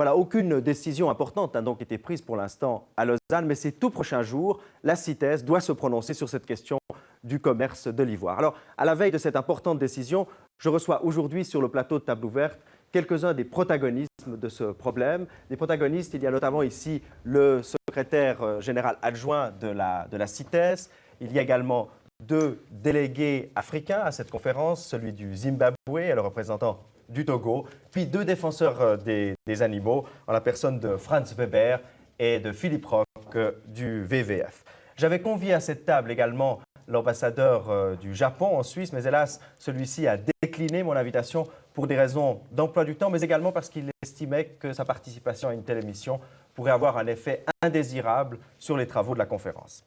Voilà, aucune décision importante n'a donc été prise pour l'instant à Lausanne, mais ces tout prochains jours, la CITES doit se prononcer sur cette question du commerce de l'ivoire. Alors, à la veille de cette importante décision, je reçois aujourd'hui sur le plateau de Table Ouverte quelques-uns des protagonistes de ce problème. Des protagonistes, il y a notamment ici le secrétaire général adjoint de la CITES. Il y a également deux délégués africains à cette conférence, celui du Zimbabwe et le représentant du Togo, puis deux défenseurs des animaux, en la personne de Franz Weber et de Philippe Roch du WWF. J'avais convié à cette table également l'ambassadeur du Japon en Suisse, mais hélas, celui-ci a décliné mon invitation pour des raisons d'emploi du temps, mais également parce qu'il estimait que sa participation à une telle émission pourrait avoir un effet indésirable sur les travaux de la conférence.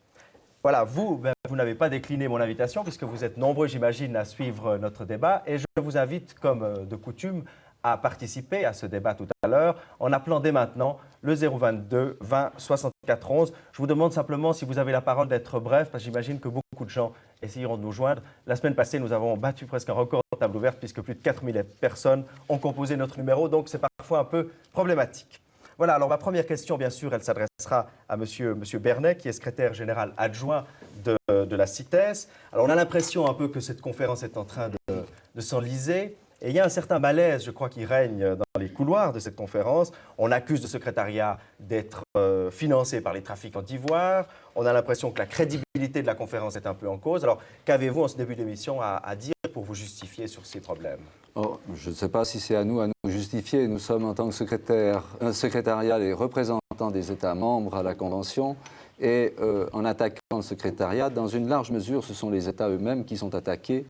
Voilà, vous n'avez pas décliné mon invitation puisque vous êtes nombreux, j'imagine, à suivre notre débat et je vous invite, comme de coutume, à participer à ce débat tout à l'heure en appelant dès maintenant le 022 20 64 11. Je vous demande simplement, si vous avez la parole, d'être bref, parce que j'imagine que beaucoup de gens essayeront de nous joindre. La semaine passée, nous avons battu presque un record de table ouverte puisque plus de 4000 personnes ont composé notre numéro, donc c'est parfois un peu problématique. Voilà, alors ma première question, bien sûr, elle s'adressera à monsieur Bernet, qui est secrétaire général adjoint de la CITES. Alors, on a l'impression un peu que cette conférence est en train de s'enliser. Et il y a un certain malaise, je crois, qui règne dans les couloirs de cette conférence. On accuse le secrétariat d'être financé par les trafiquants d'ivoire. On a l'impression que la crédibilité de la conférence est un peu en cause. Alors, qu'avez-vous en ce début d'émission à dire pour vous justifier sur ces problèmes? Oh, je ne sais pas si c'est à nous justifier. Nous sommes, en tant que secrétariat, les représentants des États membres à la Convention. Et en attaquant le secrétariat, dans une large mesure, ce sont les États eux-mêmes qui sont attaqués.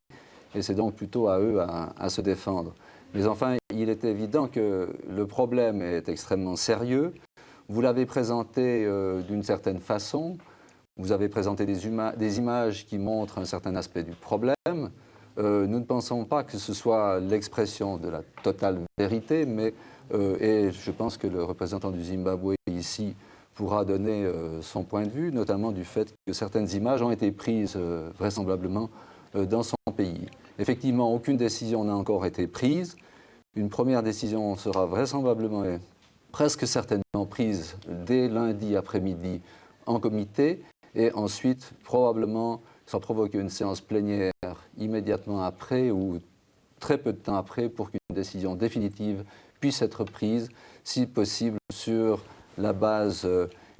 Et c'est donc plutôt à eux à se défendre. Mais enfin, il est évident que le problème est extrêmement sérieux. Vous l'avez présenté d'une certaine façon. Vous avez présenté des images qui montrent un certain aspect du problème. Nous ne pensons pas que ce soit l'expression de la totale vérité, mais et je pense que le représentant du Zimbabwe ici pourra donner son point de vue, notamment du fait que certaines images ont été prises vraisemblablement dans son pays. Effectivement, aucune décision n'a encore été prise. Une première décision sera vraisemblablement et presque certainement prise dès lundi après-midi en comité et ensuite probablement ça provoque une séance plénière immédiatement après ou très peu de temps après pour qu'une décision définitive puisse être prise, si possible sur la base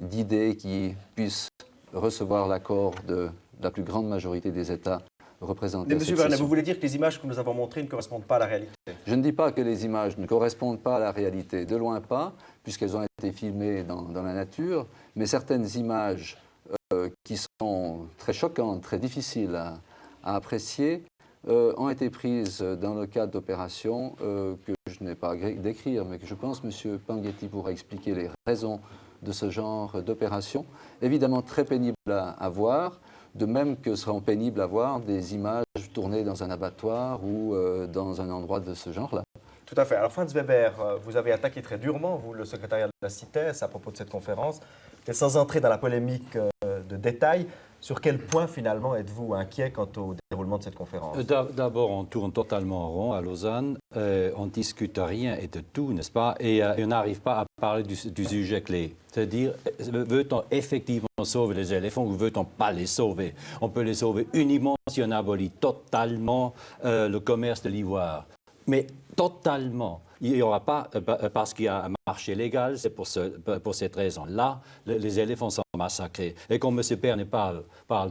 d'idées qui puissent recevoir l'accord de la plus grande majorité des États représentés. Mais Monsieur Bernet, vous voulez dire que les images que nous avons montrées ne correspondent pas à la réalité? Je ne dis pas que les images ne correspondent pas à la réalité, de loin pas, puisqu'elles ont été filmées dans la nature, mais certaines images qui sont très choquantes, très difficiles à apprécier, ont été prises dans le cadre d'opérations que je n'ai pas à décrire, mais que je pense que M. Panghetti pourra expliquer les raisons de ce genre d'opérations. Évidemment très pénibles à voir, de même que seront pénibles à voir des images tournées dans un abattoir ou dans un endroit de ce genre-là. Tout à fait. Alors Franz Weber, vous avez attaqué très durement, vous, le secrétariat de la CITES, à propos de cette conférence. Et sans entrer dans la polémique de détail, sur quel point finalement êtes-vous inquiet quant au déroulement de cette conférence? D'abord, on tourne totalement en rond à Lausanne, on discute rien et de tout, n'est-ce pas? Et on n'arrive pas à parler du sujet clé. C'est-à-dire, veut-on effectivement sauver les éléphants ou veut-on pas les sauver? On peut les sauver uniquement si on abolit totalement le commerce de l'ivoire. Mais totalement. Il n'y aura pas, parce qu'il y a un marché légal, c'est pour cette raison-là, les éléphants sont massacrés. Et quand M. Bernet parle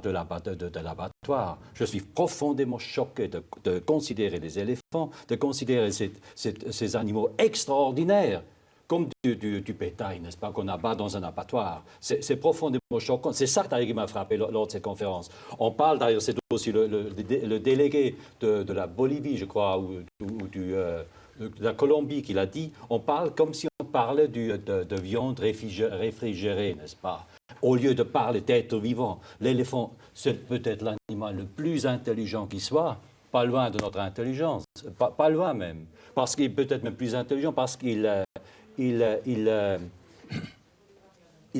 de l'abattoir, je suis profondément choqué de considérer les éléphants, de considérer ces animaux extraordinaires comme du bétail, n'est-ce pas, qu'on abat dans un abattoir. C'est profondément choquant. C'est ça qui m'a frappé lors de cette conférence. On parle d'ailleurs, c'est aussi le délégué de la Bolivie, je crois, ou de la Colombie qui l'a dit. On parle comme si on parlait de viande réfrigérée, n'est-ce pas? Au lieu de parler d'être vivant. L'éléphant, c'est peut-être l'animal le plus intelligent qui soit, pas loin de notre intelligence, pas loin même. Parce qu'il est peut-être même plus intelligent, parce qu'il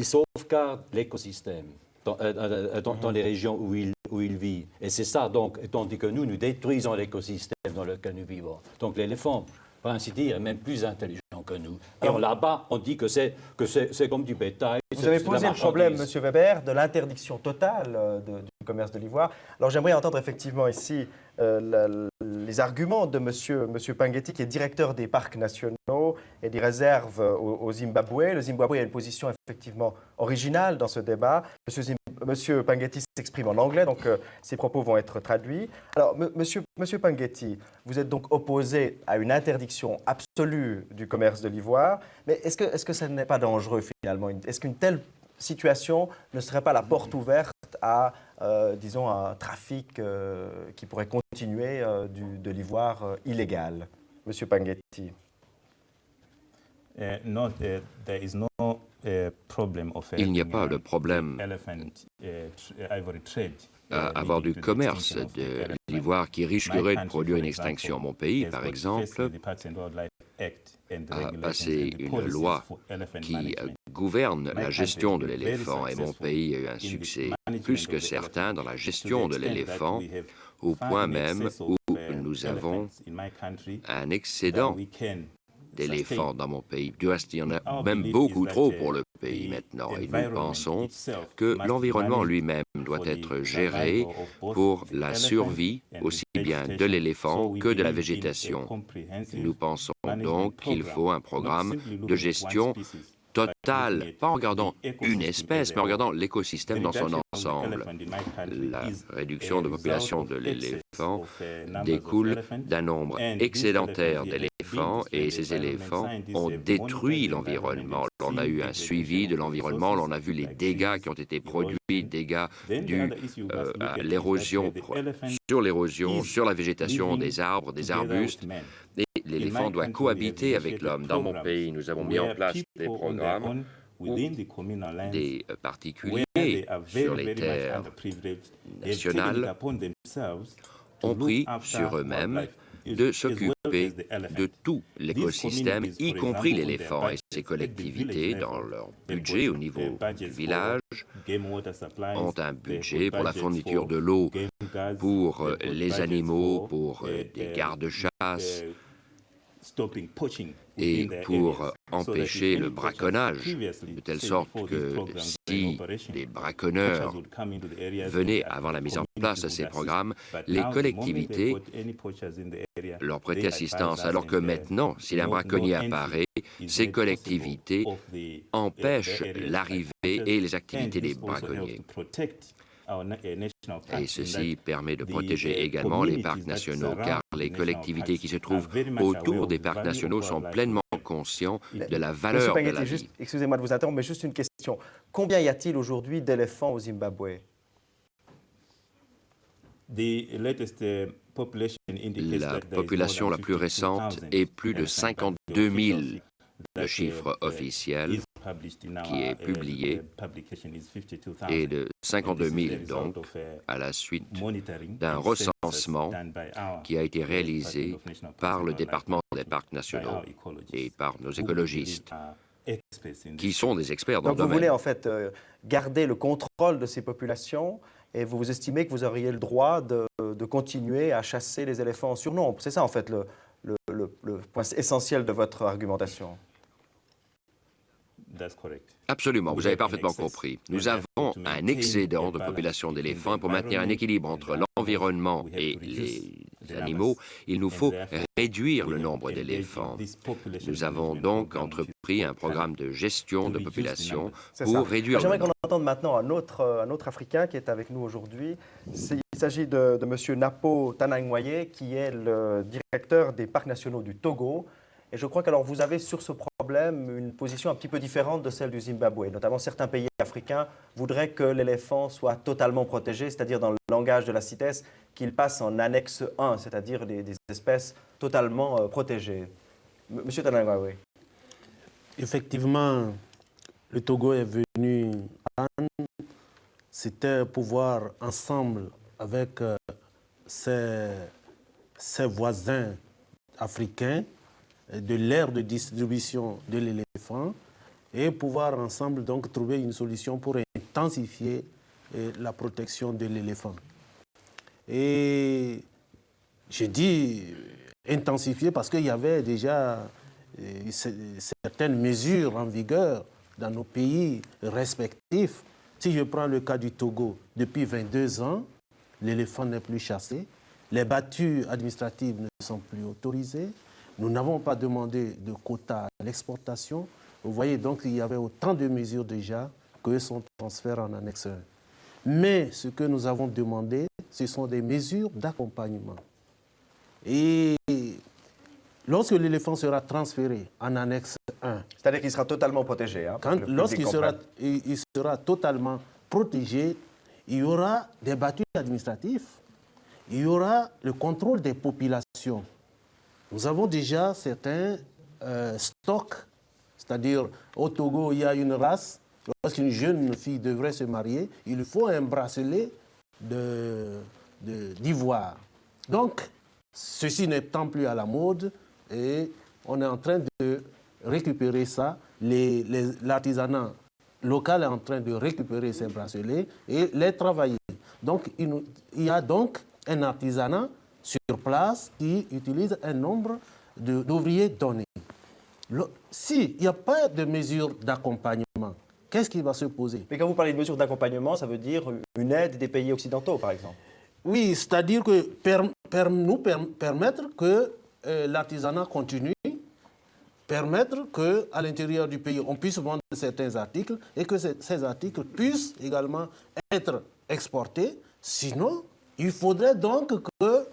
sauvegarde l'écosystème dans les régions où il vit. Et c'est ça, donc, tandis que nous détruisons l'écosystème dans lequel nous vivons. Donc l'éléphant, pour ainsi dire, est même plus intelligent que nous. Et là-bas, on dit que c'est comme du bétail. Vous avez posé le problème, M. Weber, de l'interdiction totale du commerce de l'ivoire. Alors j'aimerais entendre effectivement ici les arguments de M. Pangeti, qui est directeur des parcs nationaux et des réserves au Zimbabwe. Le Zimbabwe a une position effectivement originale dans ce débat. M. Pangeti s'exprime en anglais, donc ses propos vont être traduits. Alors, Monsieur Pangeti, vous êtes donc opposé à une interdiction absolue du commerce de l'ivoire, mais est-ce que ça n'est pas dangereux finalement? Est-ce qu'une telle situation ne serait pas la porte ouverte à, disons, un trafic qui pourrait continuer de l'ivoire illégal? Monsieur Pangeti. Il n'y a pas de problème à avoir du commerce de l'ivoire qui risquerait de produire une extinction. Mon pays, par exemple, a passé une loi qui gouverne la gestion de l'éléphant et mon pays a eu un succès plus que certain dans la gestion de l'éléphant, au point même où nous avons un excédent d'éléphants dans mon pays. Il y en a même beaucoup trop pour le pays maintenant. Et nous pensons que l'environnement lui-même doit être géré pour la survie aussi bien de l'éléphant que de la végétation. Nous pensons donc qu'il faut un programme de gestion totale, pas en regardant une espèce, mais en regardant l'écosystème dans son ensemble. La réduction de population de l'éléphant découle d'un nombre excédentaire d'éléphants et ces éléphants ont détruit l'environnement. On a eu un suivi de l'environnement, on a vu les dégâts qui ont été produits, dégâts dus à l'érosion, sur la végétation des arbres, des arbustes. Et l'éléphant doit cohabiter avec l'homme. Dans mon pays, nous avons mis en place des programmes où des particuliers sur les terres nationales ont pris sur eux-mêmes de s'occuper de tout l'écosystème, y compris l'éléphant. Et ces collectivités, dans leur budget au niveau du village, ont un budget pour la fourniture de l'eau, pour les animaux, pour des gardes-chasse et pour empêcher le braconnage, de telle sorte que si des braconneurs venaient avant la mise en place de ces programmes, les collectivités leur prêtaient assistance, alors que maintenant, si un braconnier apparaît, ces collectivités empêchent l'arrivée et les activités des braconniers. Et ceci permet de protéger également les parcs nationaux, car les collectivités qui se trouvent autour des parcs nationaux sont pleinement conscients de la valeur de la vie. Excusez-moi de vous interrompre, mais juste une question. Combien y a-t-il aujourd'hui d'éléphants au Zimbabwe? La population la plus récente est plus de 52 000, le chiffre officiel qui est publié est de 52 000, donc, à la suite d'un recensement qui a été réalisé par le département des parcs nationaux et par nos écologistes, qui sont des experts dans le domaine. Donc vous voulez en fait garder le contrôle de ces populations et vous estimez que vous auriez le droit de continuer à chasser les éléphants en surnombre. C'est ça en fait le point essentiel de votre argumentation. Absolument, vous avez parfaitement compris. Nous avons un excédent de population d'éléphants. Pour maintenir un équilibre entre l'environnement et les animaux, il nous faut réduire le nombre d'éléphants. Nous avons donc entrepris un programme de gestion de population pour réduire le nombre. J'aimerais qu'on entende maintenant un autre Africain qui est avec nous aujourd'hui. Il s'agit de M. Napo Tanangwaye, qui est le directeur des parcs nationaux du Togo. Et je crois que vous avez sur ce problème une position un petit peu différente de celle du Zimbabwe. Notamment, certains pays africains voudraient que l'éléphant soit totalement protégé, c'est-à-dire dans le langage de la CITES, qu'il passe en annexe 1, c'est-à-dire des espèces totalement protégées. Monsieur Tanangwaye. Effectivement, le Togo est venu à Anne. C'était pouvoir, ensemble avec ses voisins africains, de l'ère de distribution de l'éléphant et pouvoir ensemble donc trouver une solution pour intensifier la protection de l'éléphant. Et je dis intensifier parce qu'il y avait déjà certaines mesures en vigueur dans nos pays respectifs. Si je prends le cas du Togo, depuis 22 ans, l'éléphant n'est plus chassé, les battues administratives ne sont plus autorisées, nous n'avons pas demandé de quotas à l'exportation. Vous voyez donc qu'il y avait autant de mesures déjà que son transfert en annexe 1. Mais ce que nous avons demandé, ce sont des mesures d'accompagnement. Et lorsque l'éléphant sera transféré en annexe 1... C'est-à-dire qu'il sera totalement protégé. Hein, lorsqu'il sera totalement protégé, il y aura des battues administratifs, il y aura le contrôle des populations. Nous avons déjà certains stocks, c'est-à-dire au Togo, il y a une race. Lorsqu'une jeune fille devrait se marier, il lui faut un bracelet d'ivoire. Donc, ceci n'étant plus à la mode, et on est en train de récupérer ça. L'artisanat local est en train de récupérer ces bracelets et les travailler. Donc, il y a donc un artisanat sur place qui utilise un nombre d'ouvriers donnés. S'il n'y a pas de mesures d'accompagnement, qu'est-ce qui va se poser? Mais quand vous parlez de mesures d'accompagnement, ça veut dire une aide des pays occidentaux, par exemple? Oui, c'est-à-dire que permettre que l'artisanat continue, permettre qu'à l'intérieur du pays, on puisse vendre certains articles et que ces articles puissent également être exportés. Sinon, il faudrait donc que,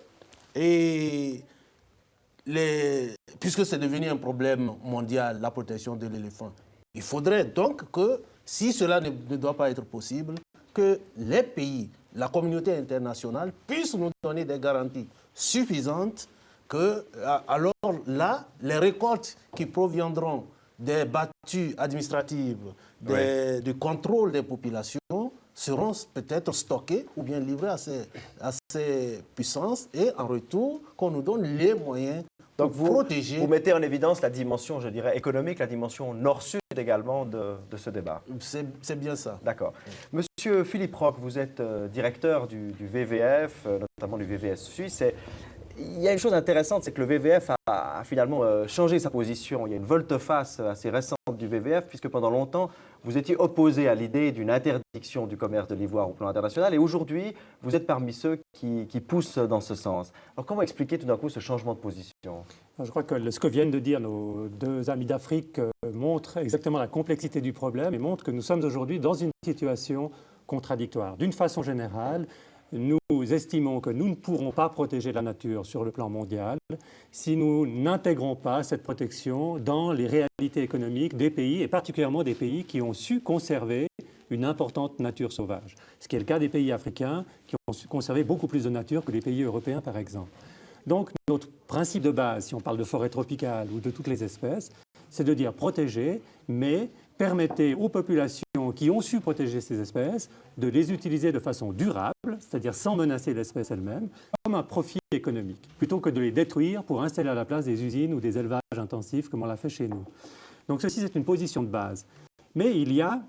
puisque c'est devenu un problème mondial, la protection de l'éléphant, il faudrait donc que, si cela ne doit pas être possible, que les pays, la communauté internationale puisse nous donner des garanties suffisantes que, alors là, les récoltes qui proviendront des battues administratives, du contrôle des populations, seront peut-être stockées ou bien livrées à ces puissances et en retour, qu'on nous donne les moyens donc pour protéger. Vous mettez en évidence la dimension, je dirais, économique, la dimension nord-sud également de ce débat. C'est bien ça. D'accord. Monsieur Philippe Roch, vous êtes directeur du VVF, notamment du VVS Suisse. Il y a une chose intéressante, c'est que le VVF a finalement changé sa position. Il y a une volte-face assez récente du VVF, puisque pendant longtemps, vous étiez opposé à l'idée d'une interdiction du commerce de l'ivoire au plan international. Et aujourd'hui, vous êtes parmi ceux qui poussent dans ce sens. Alors comment expliquer tout d'un coup ce changement de position? Je crois que ce que viennent de dire nos deux amis d'Afrique montre exactement la complexité du problème et montre que nous sommes aujourd'hui dans une situation contradictoire. D'une façon générale, nous estimons que nous ne pourrons pas protéger la nature sur le plan mondial si nous n'intégrons pas cette protection dans les réalités économiques des pays, et particulièrement des pays qui ont su conserver une importante nature sauvage. Ce qui est le cas des pays africains qui ont su conserver beaucoup plus de nature que les pays européens, par exemple. Donc, notre principe de base, si on parle de forêt tropicale ou de toutes les espèces, c'est de dire protéger, mais permettez aux populations qui ont su protéger ces espèces de les utiliser de façon durable, c'est-à-dire sans menacer l'espèce elle-même, comme un profit économique, plutôt que de les détruire pour installer à la place des usines ou des élevages intensifs, comme on l'a fait chez nous. Donc ceci, c'est une position de base. Mais il y a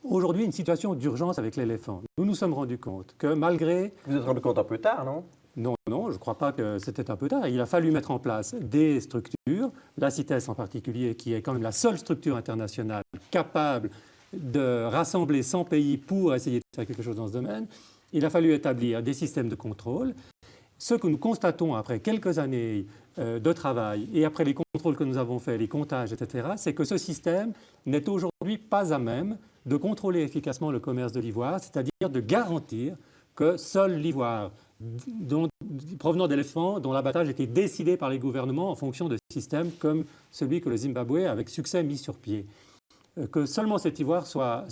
aujourd'hui une situation d'urgence avec l'éléphant. Nous nous sommes rendus compte que malgré... Vous vous êtes rendu compte un peu tard, non? Non, je ne crois pas que c'était un peu tard. Il a fallu mettre en place des structures, la CITES en particulier, qui est quand même la seule structure internationale capable de rassembler 100 pays pour essayer de faire quelque chose dans ce domaine. Il a fallu établir des systèmes de contrôle. Ce que nous constatons après quelques années de travail et après les contrôles que nous avons faits, les comptages, etc., c'est que ce système n'est aujourd'hui pas à même de contrôler efficacement le commerce de l'ivoire, c'est-à-dire de garantir que seul l'ivoire provenant d'éléphants dont l'abattage était décidé par les gouvernements en fonction de systèmes comme celui que le Zimbabwe a avec succès mis sur pied. Que seulement cet ivoire soit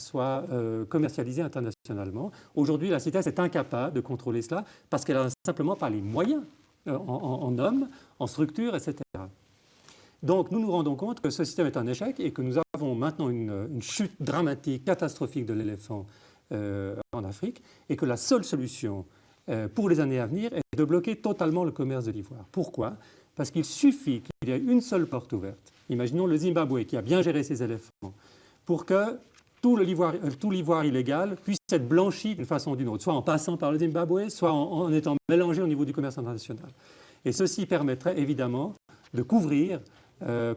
commercialisé internationalement. Aujourd'hui, la CITES est incapable de contrôler cela parce qu'elle n'a simplement pas les moyens en hommes, en structures, etc. Donc nous nous rendons compte que ce système est un échec et que nous avons maintenant une chute dramatique, catastrophique de l'éléphant en Afrique et que la seule solution pour les années à venir est de bloquer totalement le commerce de l'ivoire. Pourquoi? Parce qu'il suffit qu'il y ait une seule porte ouverte. Imaginons le Zimbabwe qui a bien géré ses éléphants pour que tout l'ivoire illégal puisse être blanchi d'une façon ou d'une autre, soit en passant par le Zimbabwe, soit en étant mélangé au niveau du commerce international. Et ceci permettrait évidemment de couvrir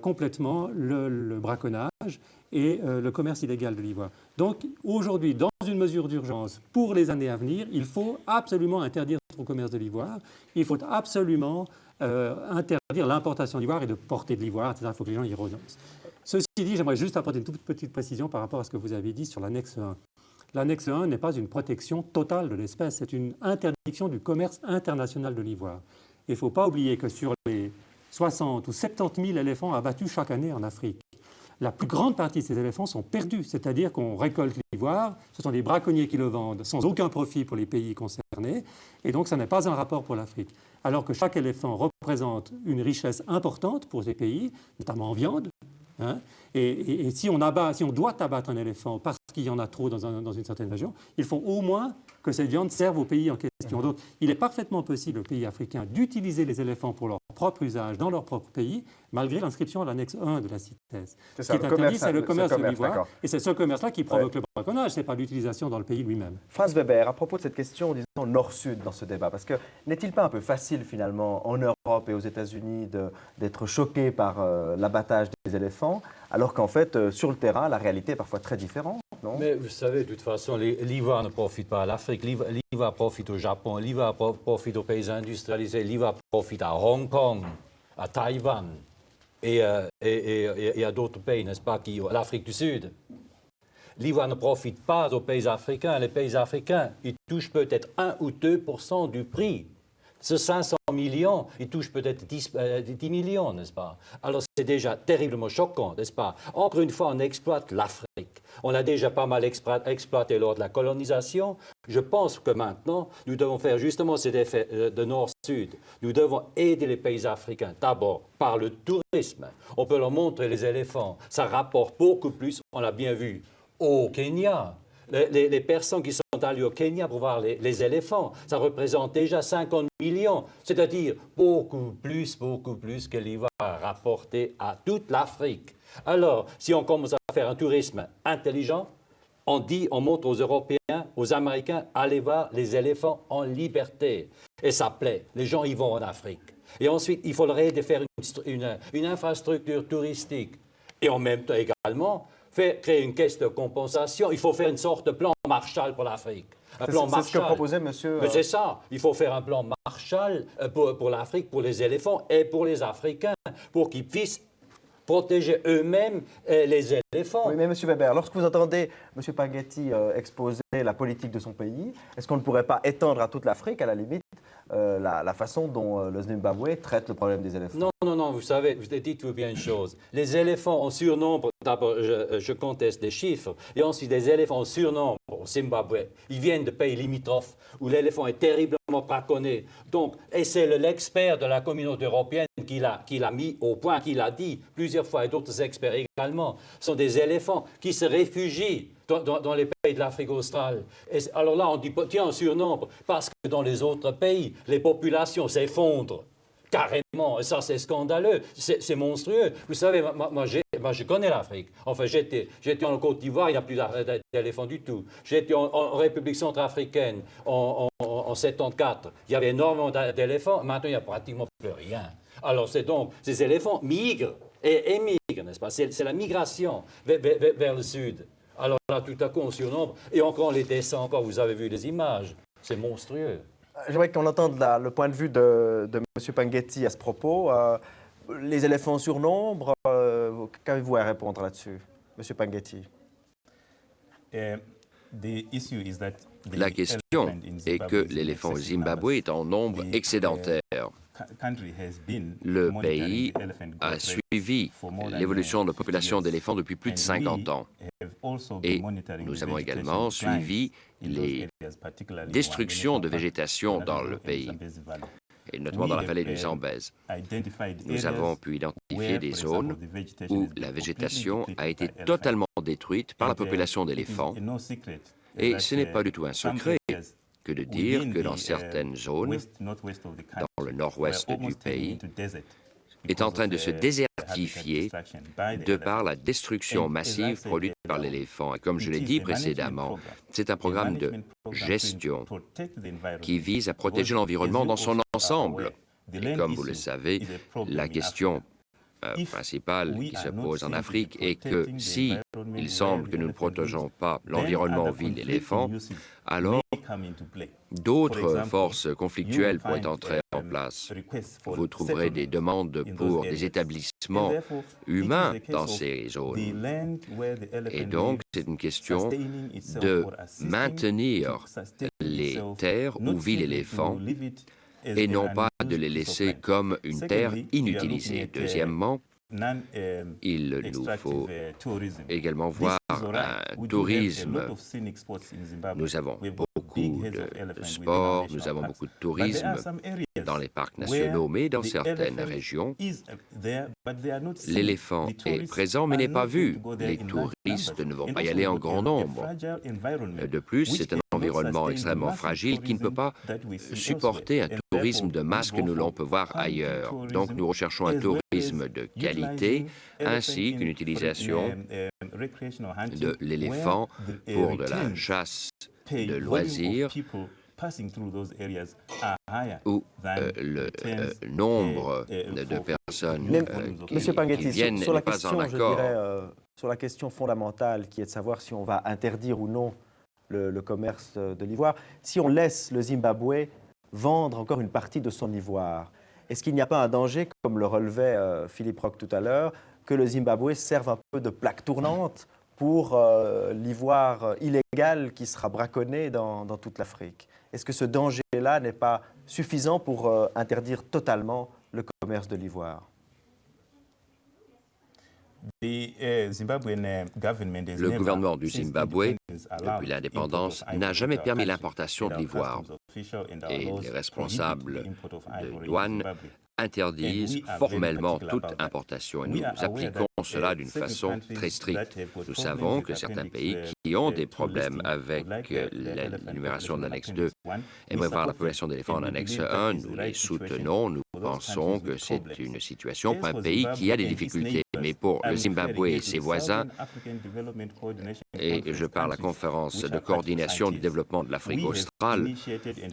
complètement le braconnage et le commerce illégal de l'ivoire. Donc aujourd'hui, dans une mesure d'urgence pour les années à venir, il faut absolument interdire le commerce de l'ivoire, il faut absolument interdire l'importation d'ivoire et de porter de l'ivoire, il faut que les gens y renoncent. Ceci dit, j'aimerais juste apporter une toute petite précision par rapport à ce que vous avez dit sur l'annexe 1. L'annexe 1 n'est pas une protection totale de l'espèce, c'est une interdiction du commerce international de l'ivoire. Il ne faut pas oublier que sur les 60 ou 70 000 éléphants abattus chaque année en Afrique, la plus grande partie de ces éléphants sont perdus, c'est-à-dire qu'on récolte l'ivoire, ce sont des braconniers qui le vendent sans aucun profit pour les pays concernés, et donc ça n'est pas un rapport pour l'Afrique. Alors que chaque éléphant représente une richesse importante pour ces pays, notamment en viande, hein, et si on doit abattre un éléphant parce qu'il y en a trop dans une certaine région, il faut au moins que cette viande serve au pays en question. Donc, il est parfaitement possible aux pays africains d'utiliser les éléphants pour leur propre usage dans leur propre pays, malgré l'inscription à l'annexe 1 de la CITES. Ce qui est interdit, c'est le commerce de l'ivoire, et c'est ce commerce-là qui provoque le braconnage, ce n'est pas l'utilisation dans le pays lui-même. Franz Weber, à propos de cette question, disons, nord-sud dans ce débat, parce que n'est-il pas un peu facile, finalement, en Europe et aux États-Unis, d'être choqué par l'abattage des éléphants, alors qu'en fait, sur le terrain, la réalité est parfois très différente, non? Mais vous savez, de toute façon, l'ivoire ne profite pas à l'Afrique, l'ivoire profite au Japon, l'ivoire profite aux pays industrialisés, l'ivoire profite à Hong Kong, à Taïwan et à d'autres pays, n'est-ce pas, l'Afrique du Sud. L'ivoire ne profite pas aux pays africains. Les pays africains, ils touchent peut-être 1 ou 2% du prix. Ce 500 millions, ils touchent peut-être 10 millions, n'est-ce pas? Alors c'est déjà terriblement choquant, n'est-ce pas? Encore une fois, on exploite l'Afrique. On a déjà pas mal exploité lors de la colonisation. Je pense que maintenant, nous devons faire justement cet effet de nord-sud. Nous devons aider les pays africains, d'abord par le tourisme. On peut leur montrer les éléphants. Ça rapporte beaucoup plus, on l'a bien vu, au Kenya. Les personnes qui sont allées au Kenya pour voir les éléphants, ça représente déjà 50 millions, c'est-à-dire beaucoup plus que l'ivoire a rapporté à toute l'Afrique. Alors, si on commence à faire un tourisme intelligent, on montre aux Européens, aux Américains, allez voir les éléphants en liberté. Et ça plaît, les gens y vont en Afrique. Et ensuite, il faudrait faire une infrastructure touristique. Et en même temps également, créer une caisse de compensation. Il faut faire une sorte de plan Marshall pour l'Afrique. C'est ce que proposait monsieur... Mais c'est ça. Il faut faire un plan Marshall pour l'Afrique, pour les éléphants et pour les Africains, pour qu'ils puissent protéger eux-mêmes les éléphants. Oui, mais monsieur Weber, lorsque vous entendez monsieur Panghetti exposer la politique de son pays, est-ce qu'on ne pourrait pas étendre à toute l'Afrique, à la limite, la façon dont le Zimbabwe traite le problème des éléphants? Non, vous savez, vous dites-vous bien une chose. Les éléphants en surnombre, d'abord, je conteste les chiffres, et ensuite les éléphants en surnombre au Zimbabwe, ils viennent de pays limitrophes où l'éléphant est terriblement braconné. Donc, et c'est l'expert de la communauté européenne qui l'a mis au point, qui l'a dit plusieurs fois, et d'autres experts également, sont des éléphants qui se réfugient dans les pays de l'Afrique australe. Et alors là, on dit, tiens, en surnombre, parce que dans les autres pays, les populations s'effondrent carrément. Et ça, c'est scandaleux, c'est monstrueux. Vous savez, moi je connais l'Afrique. Enfin, j'étais en Côte d'Ivoire, il n'y a plus d'éléphants du tout. J'étais en République centrafricaine en 74. Il y avait énormément d'éléphants. Maintenant, il n'y a pratiquement plus rien. Alors, c'est donc, ces éléphants migrent et émigrent, n'est-ce pas? C'est la migration vers le sud. Alors là, tout à coup, on surnombre. Et encore, on les descend encore. Vous avez vu les images. C'est monstrueux. J'aimerais qu'on entende le point de vue de M. Panghetti à ce propos. Les éléphants surnombre, qu'avez-vous à répondre là-dessus, M. Panghetti? La question est que l'éléphant au Zimbabwe est en nombre excédentaire. Le pays a suivi l'évolution de la population d'éléphants depuis plus de 50 ans. Et nous avons également suivi les destructions de végétation dans le pays, et notamment dans la vallée du Zambèze. Nous avons pu identifier des zones où la végétation a été totalement détruite par la population d'éléphants. Et ce n'est pas du tout un secret que de dire que dans certaines zones, dans le nord-ouest du pays, est en train de se désertifier de par la destruction massive produite par l'éléphant. Et comme je l'ai dit précédemment, c'est un programme de gestion qui vise à protéger l'environnement dans son ensemble. Et comme vous le savez, la question principal qui se pose en Afrique est que si il semble que nous ne protégeons pas l'environnement ville-éléphant, alors d'autres forces conflictuelles pourraient entrer en place. Vous trouverez des demandes pour des établissements humains dans ces zones. Et donc, c'est une question de maintenir les terres ou villes-éléphants et non pas de les laisser comme une terre inutilisée. Deuxièmement, il nous faut également voir un tourisme. Nous avons beaucoup de sport, nous avons beaucoup de tourisme dans les parcs nationaux, mais dans certaines régions, l'éléphant est présent mais n'est pas vu. Les touristes ne vont pas y aller en grand nombre. De plus, c'est un environnement extrêmement fragile qui ne peut pas supporter un tourisme de masse que l'on peut voir ailleurs. Donc nous recherchons un tourisme de qualité ainsi qu'une utilisation de l'éléphant pour de la chasse de loisirs où le nombre de personnes qui viennent n'est pas en accord. Sur la question fondamentale qui est de savoir si on va interdire ou non le commerce de l'ivoire, si on laisse le Zimbabwe vendre encore une partie de son ivoire, est-ce qu'il n'y a pas un danger, comme le relevait Philippe Roch tout à l'heure, que le Zimbabwe serve un peu de plaque tournante pour l'ivoire illégal qui sera braconné dans toute l'Afrique? Est-ce que ce danger-là n'est pas suffisant pour interdire totalement le commerce de l'ivoire? Le gouvernement du Zimbabwe, depuis l'indépendance, n'a jamais permis l'importation de l'ivoire. Et les responsables de douane interdisent formellement toute importation. Et nous appliquons cela d'une façon très stricte. Nous savons que certains pays qui ont des problèmes avec l'énumération de l'annexe 2 aimeraient voir la population d'éléphants en annexe 1. Nous les soutenons. Nous pensons que c'est une situation pour un pays qui a des difficultés. Mais pour le Zimbabwe et ses voisins, et je parle à la conférence de coordination du développement de l'Afrique australe,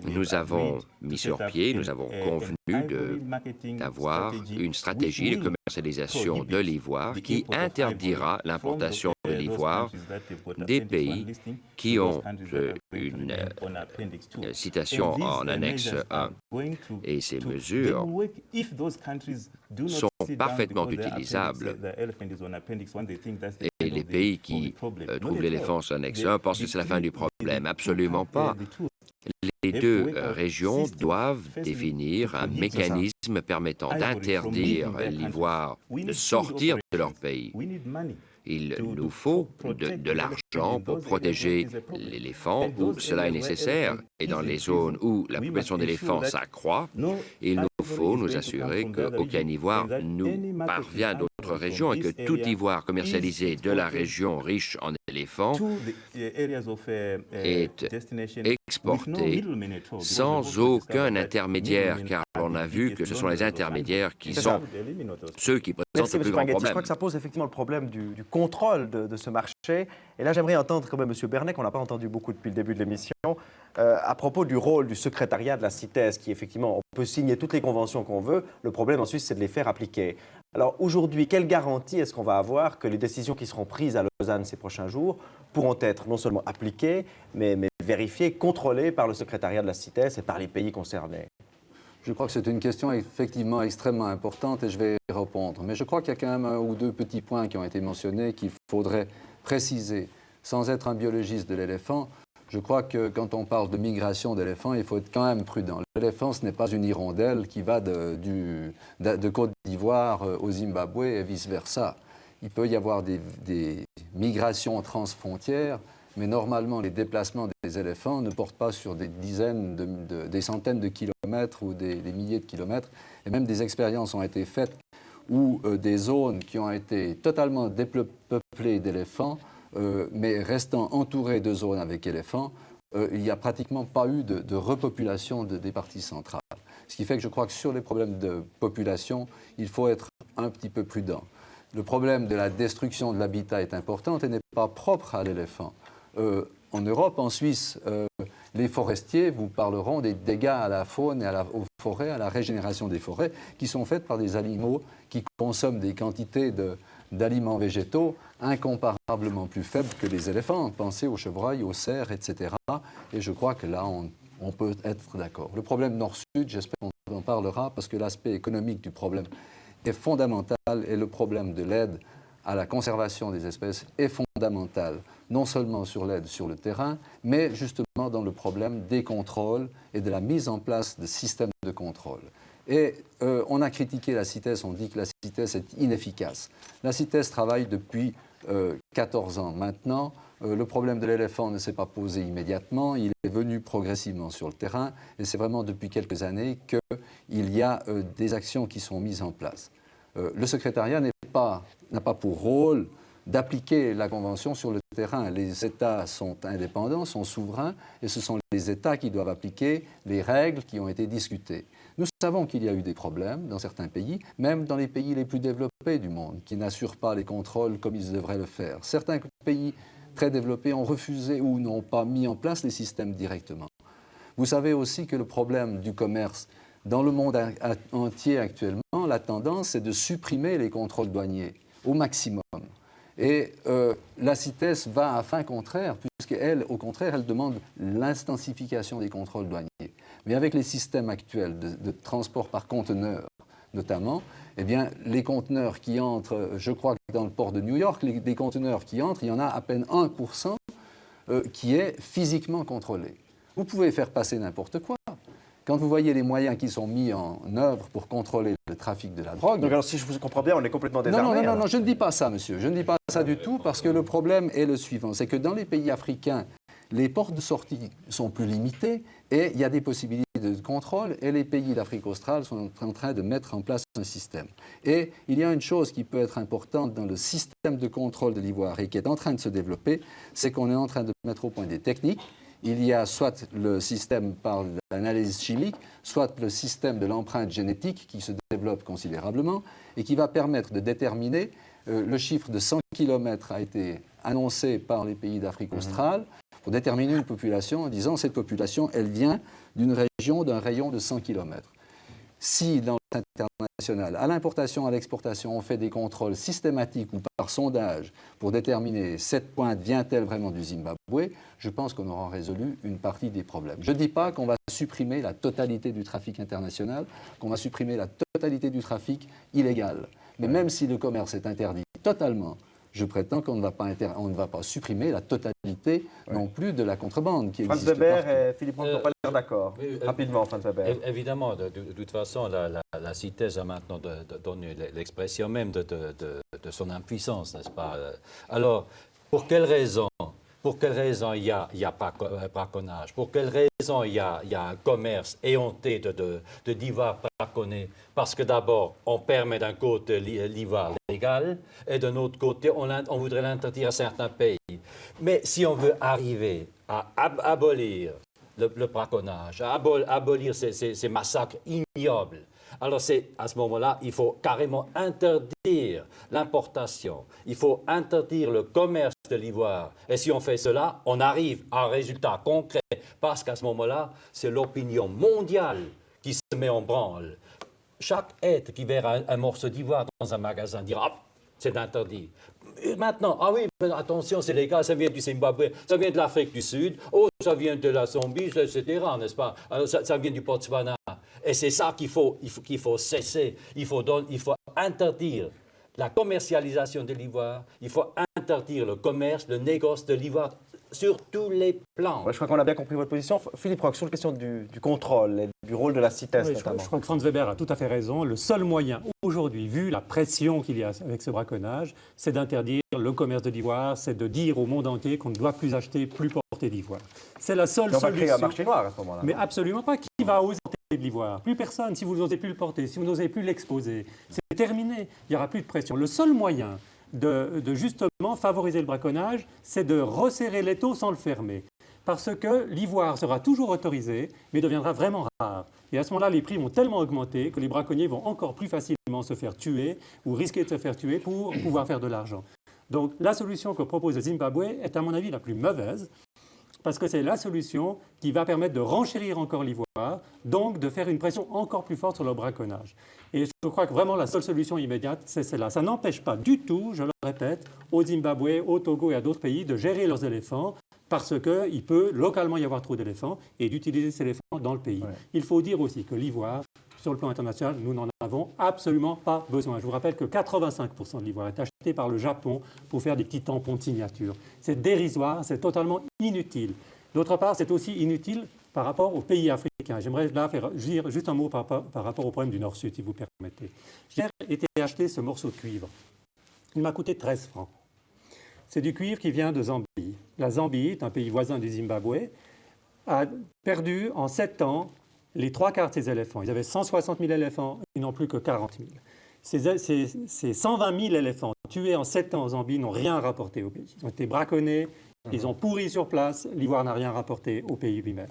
nous avons mis sur pied, nous avons convenu d'avoir une stratégie de commercialisation de l'ivoire qui interdira l'importation de l'ivoire des pays qui ont une citation en annexe 1. Et ces mesures sont parfaitement utilisables. Et les pays qui trouvent l'éléphant en annexe 1 pensent que c'est la fin du problème. Absolument pas. Les deux régions doivent définir un mécanisme permettant d'interdire l'ivoire de sortir de leur pays. Il nous faut de l'argent pour protéger l'éléphant où cela est nécessaire. Et dans les zones où la population d'éléphants s'accroît, il nous faut nous assurer qu'aucun ivoire nous parvient d'autres régions et que tout ivoire commercialisé de la région riche en éléphants est exporté sans aucun intermédiaire, car on a vu que ce sont les intermédiaires qui sont ceux qui présentent le plus grand problème. Je crois que ça pose effectivement le problème du contrôle de ce marché. Et là, j'aimerais entendre quand même M. Bernet, qu'on n'a pas entendu beaucoup depuis le début de l'émission, à propos du rôle du secrétariat de la CITES, qui effectivement, on peut signer toutes les conventions qu'on veut. Le problème ensuite, c'est de les faire appliquer. Alors aujourd'hui, quelle garantie est-ce qu'on va avoir que les décisions qui seront prises à Lausanne ces prochains jours pourront être non seulement appliquées, mais vérifiées, contrôlées par le secrétariat de la CITES et par les pays concernés? Je crois que c'est une question effectivement extrêmement importante et je vais y répondre. Mais je crois qu'il y a quand même un ou deux petits points qui ont été mentionnés qu'il faudrait préciser. Sans être un biologiste de l'éléphant, je crois que quand on parle de migration d'éléphants, il faut être quand même prudent. L'éléphant, ce n'est pas une hirondelle qui va de Côte d'Ivoire au Zimbabwe et vice-versa. Il peut y avoir des migrations transfrontières, mais normalement, les déplacements des éléphants ne portent pas sur des dizaines, des centaines de kilomètres ou des milliers de kilomètres. Et même des expériences ont été faites où des zones qui ont été totalement dépeuplées d'éléphants, mais restant entourées de zones avec éléphants, il n'y a pratiquement pas eu de repopulation des parties centrales. Ce qui fait que je crois que sur les problèmes de population, il faut être un petit peu prudent. Le problème de la destruction de l'habitat est important et n'est pas propre à l'éléphant. En Europe, en Suisse, les forestiers vous parleront des dégâts à la faune et aux forêts, à la régénération des forêts, qui sont faites par des animaux qui consomment des quantités d'aliments végétaux incomparablement plus faibles que les éléphants. Pensez aux chevreuils, aux cerfs, etc. Et je crois que là, on peut être d'accord. Le problème nord-sud, j'espère qu'on en parlera, parce que l'aspect économique du problème est fondamental et le problème de l'aide à la conservation des espèces est fondamental, non seulement sur l'aide sur le terrain, mais justement dans le problème des contrôles et de la mise en place de systèmes de contrôle. Et on a critiqué la CITES, on dit que la CITES est inefficace. La CITES travaille depuis 14 ans maintenant. Le problème de l'éléphant ne s'est pas posé immédiatement, il est venu progressivement sur le terrain et c'est vraiment depuis quelques années qu'il y a des actions qui sont mises en place. Le secrétariat n'a pas pour rôle d'appliquer la Convention sur le terrain. Les États sont indépendants, sont souverains et ce sont les États qui doivent appliquer les règles qui ont été discutées. Nous savons qu'il y a eu des problèmes dans certains pays, même dans les pays les plus développés du monde, qui n'assurent pas les contrôles comme ils devraient le faire. Certains pays très développés ont refusé ou n'ont pas mis en place les systèmes directement. Vous savez aussi que le problème du commerce, dans le monde entier actuellement, la tendance est de supprimer les contrôles douaniers au maximum. Et la CITES va à fin contraire, puisqu'elle, au contraire, elle demande l'intensification des contrôles douaniers. Mais avec les systèmes actuels de transport par conteneurs, notamment, eh bien, les conteneurs qui entrent, je crois que dans le port de New York, les conteneurs qui entrent, il y en a à peine 1% qui est physiquement contrôlé. Vous pouvez faire passer n'importe quoi. Quand vous voyez les moyens qui sont mis en œuvre pour contrôler le trafic de la drogue... Donc alors, si je vous comprends bien, on est complètement désarmé. Non, je ne dis pas ça, monsieur. Je ne dis pas ça du tout, parce que le problème est le suivant. C'est que dans les pays africains, les portes de sortie sont plus limitées et il y a des possibilités de contrôle et les pays d'Afrique australe sont en train de mettre en place un système. Et il y a une chose qui peut être importante dans le système de contrôle de l'ivoire et qui est en train de se développer, c'est qu'on est en train de mettre au point des techniques. Il y a soit le système par l'analyse chimique, soit le système de l'empreinte génétique qui se développe considérablement et qui va permettre de déterminer, le chiffre de 100 km a été annoncé par les pays d'Afrique australe, pour déterminer une population en disant cette population, elle vient d'une région, d'un rayon de 100 km. Si dans l'international, à l'importation, à l'exportation, on fait des contrôles systématiques ou par sondage pour déterminer cette pointe vient-elle vraiment du Zimbabwe, je pense qu'on aura résolu une partie des problèmes. Je ne dis pas qu'on va supprimer la totalité du trafic international, qu'on va supprimer la totalité du trafic illégal. Mais même si le commerce est interdit totalement, je prétends qu'on ne va pas supprimer la totalité non plus de la contrebande qui existe partout. Franz Weber partout. et Philippe Roch n'ont pas l'air d'accord. Rapidement, Franz Weber. Évidemment, de toute façon, la CITES a maintenant donné l'expression même de son impuissance, n'est-ce pas? Alors, pour quelle raison il y a pas braconnage? Pour quelle raison il y a un commerce éhonté d'ivoire braconné? Parce que d'abord, on permet d'un côté l'ivoire légal et d'un autre côté, on voudrait l'interdire à certains pays. Mais si on veut arriver à abolir le braconnage, à abolir ces massacres ignobles, alors à ce moment-là, il faut carrément interdire l'importation, il faut interdire le commerce de l'ivoire. Et si on fait cela, on arrive à un résultat concret, parce qu'à ce moment-là, c'est l'opinion mondiale qui se met en branle. Chaque être qui verra un morceau d'ivoire dans un magasin dira ah, c'est interdit. Et maintenant, ah oui, mais attention, c'est légal, ça vient du Zimbabwe, ça vient de l'Afrique du Sud, oh, ça vient de la Zambie, etc., n'est-ce pas? Ça vient du Botswana. Et c'est ça qu'il faut cesser. Il faut interdire la commercialisation de l'ivoire, il faut interdire le commerce, le négoce de l'ivoire sur tous les plans. Ouais, je crois qu'on a bien compris votre position. Philippe Roch, sur la question du contrôle et du rôle de la CITES oui, notamment. Je crois que Franz Weber a tout à fait raison. Le seul moyen aujourd'hui, vu la pression qu'il y a avec ce braconnage, c'est d'interdire le commerce de l'ivoire, c'est de dire au monde entier qu'on ne doit plus acheter, plus porter d'ivoire. C'est la seule solution. On va créer un marché noir à ce moment-là. Mais absolument pas. Qui va oser porter de l'ivoire? Plus personne. Si vous n'osez plus le porter, si vous n'osez plus l'exposer, c'est terminé. Il n'y aura plus de pression. Le seul moyen de justement favoriser le braconnage, c'est de resserrer l'étau sans le fermer. Parce que l'ivoire sera toujours autorisé, mais deviendra vraiment rare. Et à ce moment-là, les prix vont tellement augmenter que les braconniers vont encore plus facilement se faire tuer ou risquer de se faire tuer pour pouvoir faire de l'argent. Donc la solution que propose le Zimbabwe est à mon avis la plus mauvaise, parce que c'est la solution qui va permettre de renchérir encore l'ivoire, donc de faire une pression encore plus forte sur le braconnage. Et je crois que vraiment la seule solution immédiate, c'est celle-là. Ça n'empêche pas du tout, je le répète, au Zimbabwe, au Togo et à d'autres pays de gérer leurs éléphants, parce qu'il peut localement y avoir trop d'éléphants et d'utiliser ces éléphants dans le pays. Ouais. Il faut dire aussi que l'ivoire, sur le plan international, nous n'en avons absolument pas besoin. Je vous rappelle que 85% de l'ivoire est acheté par le Japon pour faire des petits tampons de signature. C'est dérisoire, c'est totalement inutile. D'autre part, c'est aussi inutile par rapport aux pays africains. J'aimerais là dire juste un mot par rapport au problème du Nord-Sud, si vous permettez. J'ai été acheter ce morceau de cuivre. Il m'a coûté 13 francs. C'est du cuivre qui vient de Zambie. La Zambie est un pays voisin du Zimbabwe, a perdu en 7 ans les 3/4 de ses éléphants. Ils avaient 160 000 éléphants, ils n'ont plus que 40 000. Ces 120 000 éléphants tués en 7 ans en Zambie n'ont rien rapporté au pays. Ils ont été braconnés, ils ont pourri sur place, l'ivoire n'a rien rapporté au pays lui-même.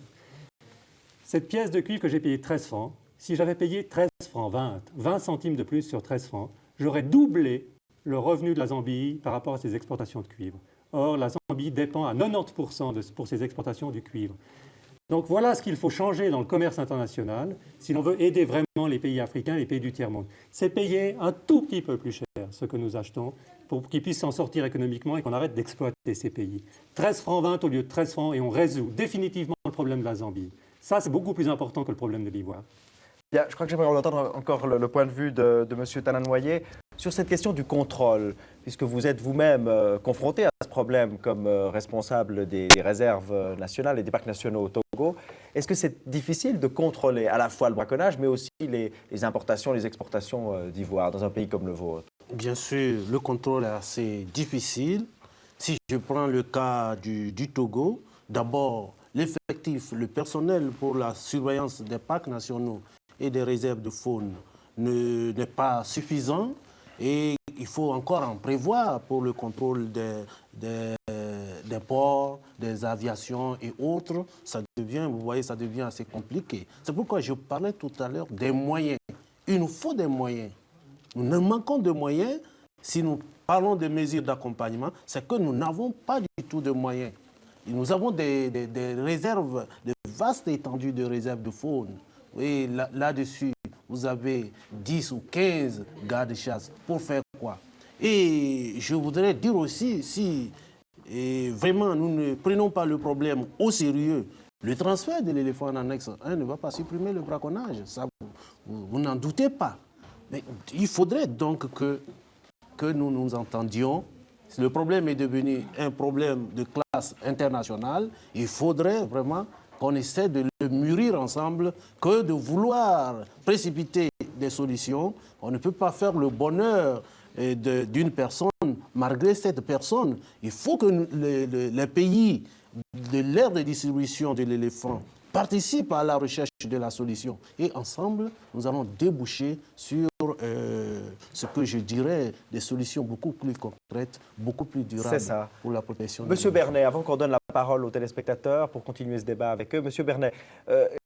Cette pièce de cuivre que j'ai payée 13 francs, si j'avais payé 13 francs 20 centimes de plus sur 13 francs, j'aurais doublé le revenu de la Zambie par rapport à ses exportations de cuivre. Or, la Zambie dépend à 90% pour ses exportations du cuivre. Donc voilà ce qu'il faut changer dans le commerce international si l'on veut aider vraiment les pays africains, les pays du tiers-monde. C'est payer un tout petit peu plus cher ce que nous achetons pour qu'ils puissent s'en sortir économiquement et qu'on arrête d'exploiter ces pays. 13 francs 20 au lieu de 13 francs et on résout définitivement le problème de la Zambie. Ça, c'est beaucoup plus important que le problème de l'ivoire. Bien, je crois que j'aimerais entendre encore le point de vue de M. Tananoyer sur cette question du contrôle, puisque vous êtes vous-même confronté à ce problème comme responsable des réserves nationales et des parcs nationaux au Togo. Est-ce que c'est difficile de contrôler à la fois le braconnage, mais aussi les importations, les exportations d'ivoire dans un pays comme le vôtre? Bien sûr, le contrôle est assez difficile. Si je prends le cas du Togo, d'abord, l'effectif, le personnel pour la surveillance des parcs nationaux et des réserves de faune n'est pas suffisant et il faut encore en prévoir pour le contrôle des ports, des aviations et autres. Ça devient, vous voyez, ça devient assez compliqué. C'est pourquoi je parlais tout à l'heure des moyens. Il nous faut des moyens. Nous manquons de moyens. Si nous parlons de mesures d'accompagnement, c'est que nous n'avons pas du tout de moyens. Nous avons des réserves, de vastes étendues de réserves de faune. Et là-dessus, vous avez 10 ou 15 gardes-chasse. Pour faire quoi? Et je voudrais dire aussi, si vraiment nous ne prenons pas le problème au sérieux, le transfert de l'éléphant en annexe 1 ne va pas supprimer le braconnage. Ça, vous n'en doutez pas. Mais il faudrait donc que nous nous entendions. Si le problème est devenu un problème de classe internationale, il faudrait vraiment qu'on essaie de le mûrir ensemble, que de vouloir précipiter des solutions. On ne peut pas faire le bonheur d'une personne malgré cette personne. Il faut que les pays de l'ère de distribution de l'éléphant participent à la recherche de la solution. Et ensemble, nous allons déboucher sur ce que je dirais des solutions beaucoup plus concrètes, beaucoup plus durables pour la protection. Monsieur Bernet, avant qu'on donne la parole aux téléspectateurs pour continuer ce débat avec eux, Monsieur Bernet,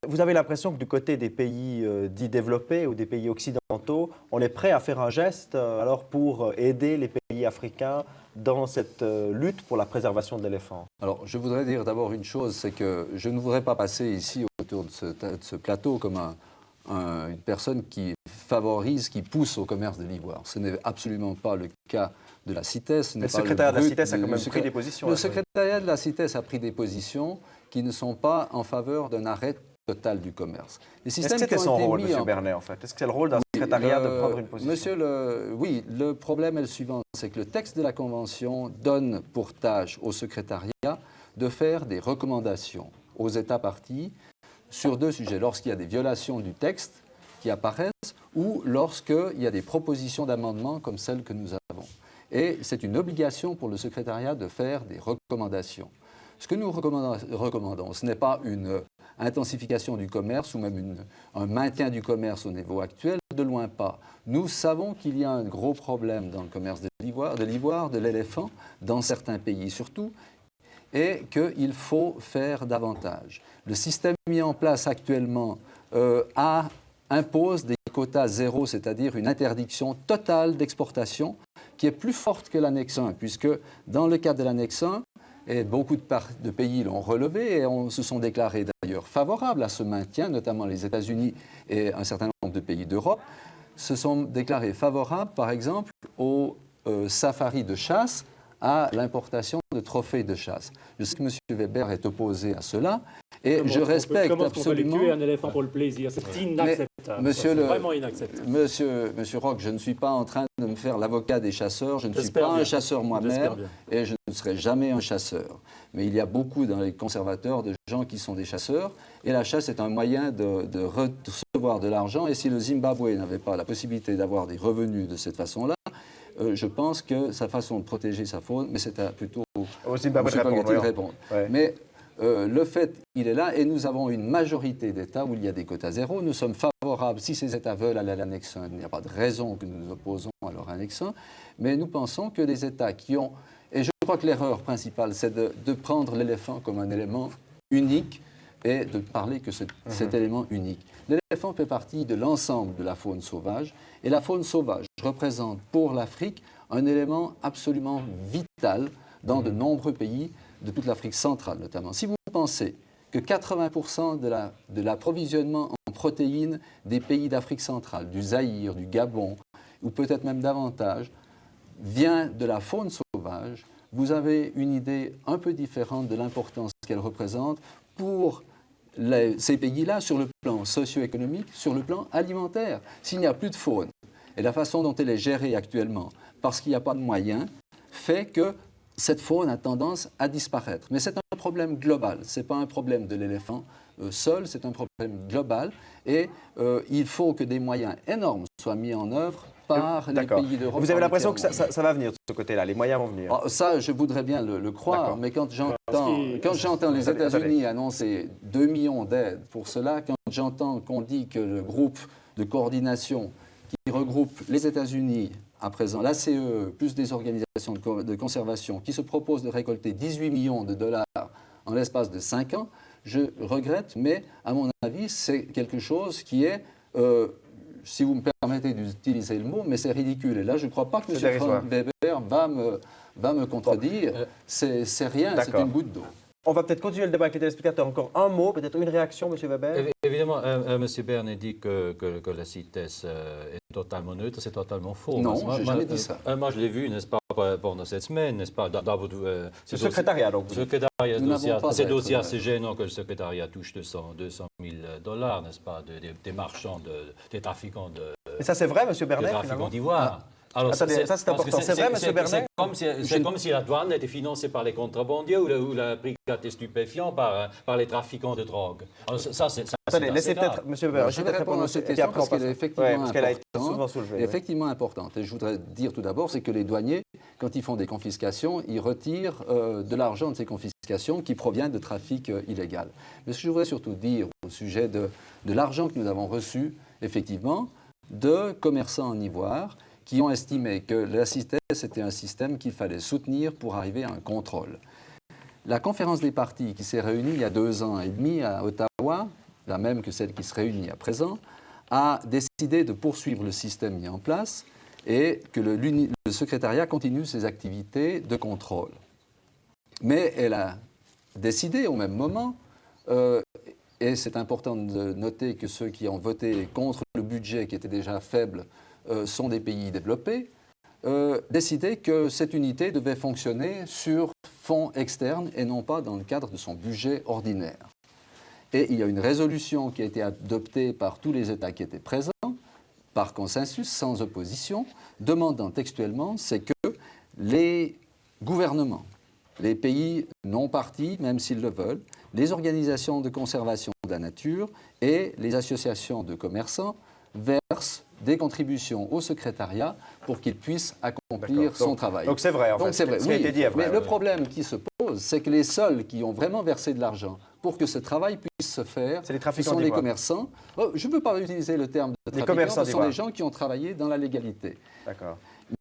vous avez l'impression que du côté des pays dits développés ou des pays occidentaux, on est prêt à faire un geste alors pour aider les pays africains dans cette lutte pour la préservation de l'éléphant? Alors, je voudrais dire d'abord une chose, c'est que je ne voudrais pas passer ici autour de ce plateau comme une personne qui favorise, qui pousse au commerce de l'ivoire. Ce n'est absolument pas le cas de la CITES. Le secrétariat de la CITES a quand même pris des positions. Le secrétariat de la CITES a pris des positions qui ne sont pas en faveur d'un arrêt total du commerce. Est-ce que c'était son rôle, M. Bernet, en fait? Est-ce que c'est le rôle d'un secrétariat de prendre une position? Oui, le problème est le suivant, c'est que le texte de la Convention donne pour tâche au secrétariat de faire des recommandations aux États parties sur 2 sujets. Lorsqu'il y a des violations du texte qui apparaissent ou lorsqu'il y a des propositions d'amendement comme celles que nous avons. Et c'est une obligation pour le secrétariat de faire des recommandations. Ce que nous recommandons, ce n'est pas une intensification du commerce ou même un maintien du commerce au niveau actuel, de loin pas. Nous savons qu'il y a un gros problème dans le commerce de l'ivoire, de l'éléphant, dans certains pays surtout, et qu'il faut faire davantage. Le système mis en place actuellement impose des quotas zéro, c'est-à-dire une interdiction totale d'exportation qui est plus forte que l'annexe 1, puisque dans le cadre de l'annexe 1, Et beaucoup de pays l'ont relevé et se sont déclarés d'ailleurs favorables à ce maintien, notamment les États-Unis et un certain nombre de pays d'Europe, se sont déclarés favorables, par exemple, aux safaris de chasse, à l'importation de trophées de chasse. Je sais que M. Weber est opposé à cela et je respecte absolument... Comment tuer un éléphant pour le plaisir? C'est inacceptable. C'est vraiment inacceptable. Monsieur Roch, je ne suis pas en train de me faire l'avocat des chasseurs. Je ne suis pas un chasseur moi-même et je ne serai jamais un chasseur. Mais il y a beaucoup dans les conservateurs de gens qui sont des chasseurs et la chasse est un moyen de recevoir de l'argent. Et si le Zimbabwe n'avait pas la possibilité d'avoir des revenus de cette façon-là, je pense que sa façon de protéger sa faune, mais c'est plutôt au Zimbabwe de répondre. Ouais. Mais le fait, il est là, et nous avons une majorité d'États où il y a des quotas zéro. Nous sommes favorables, si ces États veulent aller à l'annexe 1, il n'y a pas de raison que nous nous opposons à leur annexe 1, mais nous pensons que les États qui ont... Et je crois que l'erreur principale, c'est de prendre l'éléphant comme un élément unique et de parler que cet élément unique. L'éléphant fait partie de l'ensemble de la faune sauvage, et la faune sauvage représente pour l'Afrique un élément absolument vital dans de nombreux pays de toute l'Afrique centrale notamment. Si vous pensez que 80% de l'approvisionnement en protéines des pays d'Afrique centrale, du Zaïre, du Gabon, ou peut-être même davantage, vient de la faune sauvage, vous avez une idée un peu différente de l'importance qu'elle représente pour ces pays-là sur le plan socio-économique, sur le plan alimentaire. S'il n'y a plus de faune, et la façon dont elle est gérée actuellement, parce qu'il n'y a pas de moyens, fait que cette faune a tendance à disparaître. Mais c'est un problème global, ce n'est pas un problème de l'éléphant seul, c'est un problème global, et il faut que des moyens énormes soient mis en œuvre par les pays d'Europe. Vous avez l'impression que ça va venir de ce côté-là, les moyens vont venir? Ça, je voudrais bien le croire, mais quand j'entends les États-Unis annoncer 2 millions d'aides pour cela, quand j'entends qu'on dit que le groupe de coordination qui regroupe les États-Unis, à présent l'ACE, plus des organisations de conservation, qui se propose de récolter 18 millions de dollars en l'espace de 5 ans, je regrette, mais à mon avis, c'est quelque chose qui est... si vous me permettez d'utiliser le mot, mais c'est ridicule. Et là, je ne crois pas que M. Frank Weber va me contredire. C'est rien, c'est une goutte d'eau. On va peut-être continuer le débat avec les téléspectateurs. Encore un mot, peut-être une réaction, M. Weber? Évidemment, M. Berne dit que la CITES est totalement neutre, c'est totalement faux. Non, je n'ai jamais dit ça. Moi, je l'ai vu, n'est-ce pas, pendant cette semaine, n'est-ce pas, dans votre... le secrétariat, donc. C'est aussi assez gênant que le secrétariat touche 200 000 $, n'est-ce pas, des marchands, des trafiquants de... Et ça, c'est vrai, M. Bernet, des trafiquants d'Ivoire. Alors, attendez, ça c'est important. C'est vrai, M. Bernet? C'est comme si la douane était financée par les contrebandiers ou la brigade des stupéfiants par les trafiquants de drogue. Alors, ça, c'est attendez, laissez peut-être, M. Weber, je vais répondre à cette question parce qu'elle est effectivement importante. Et je voudrais dire tout d'abord, c'est que les douaniers, quand ils font des confiscations, ils retirent de l'argent de ces confiscations qui provient de trafic illégal. Mais ce que je voudrais surtout dire au sujet de l'argent que nous avons reçu, effectivement, de commerçants en ivoire, qui ont estimé que la CITES était un système qu'il fallait soutenir pour arriver à un contrôle. La conférence des partis qui s'est réunie il y a 2 ans et demi à Ottawa, la même que celle qui se réunit à présent, a décidé de poursuivre le système mis en place et que le secrétariat continue ses activités de contrôle. Mais elle a décidé au même moment, et c'est important de noter que ceux qui ont voté contre le budget qui était déjà faible sont des pays développés, décider que cette unité devait fonctionner sur fonds externes et non pas dans le cadre de son budget ordinaire. Et il y a une résolution qui a été adoptée par tous les États qui étaient présents, par consensus, sans opposition, demandant textuellement, c'est que les gouvernements, les pays non partis, même s'ils le veulent, les organisations de conservation de la nature et les associations de commerçants versent des contributions au secrétariat pour qu'il puisse accomplir son travail. Donc c'est vrai, en fait. C'est vrai, ce qui a été dit est vrai. Mais le problème qui se pose, c'est que les seuls qui ont vraiment versé de l'argent pour que ce travail puisse se faire, ce sont les commerçants. Je ne veux pas utiliser le terme de trafiquants, ce sont les gens qui ont travaillé dans la légalité. D'accord.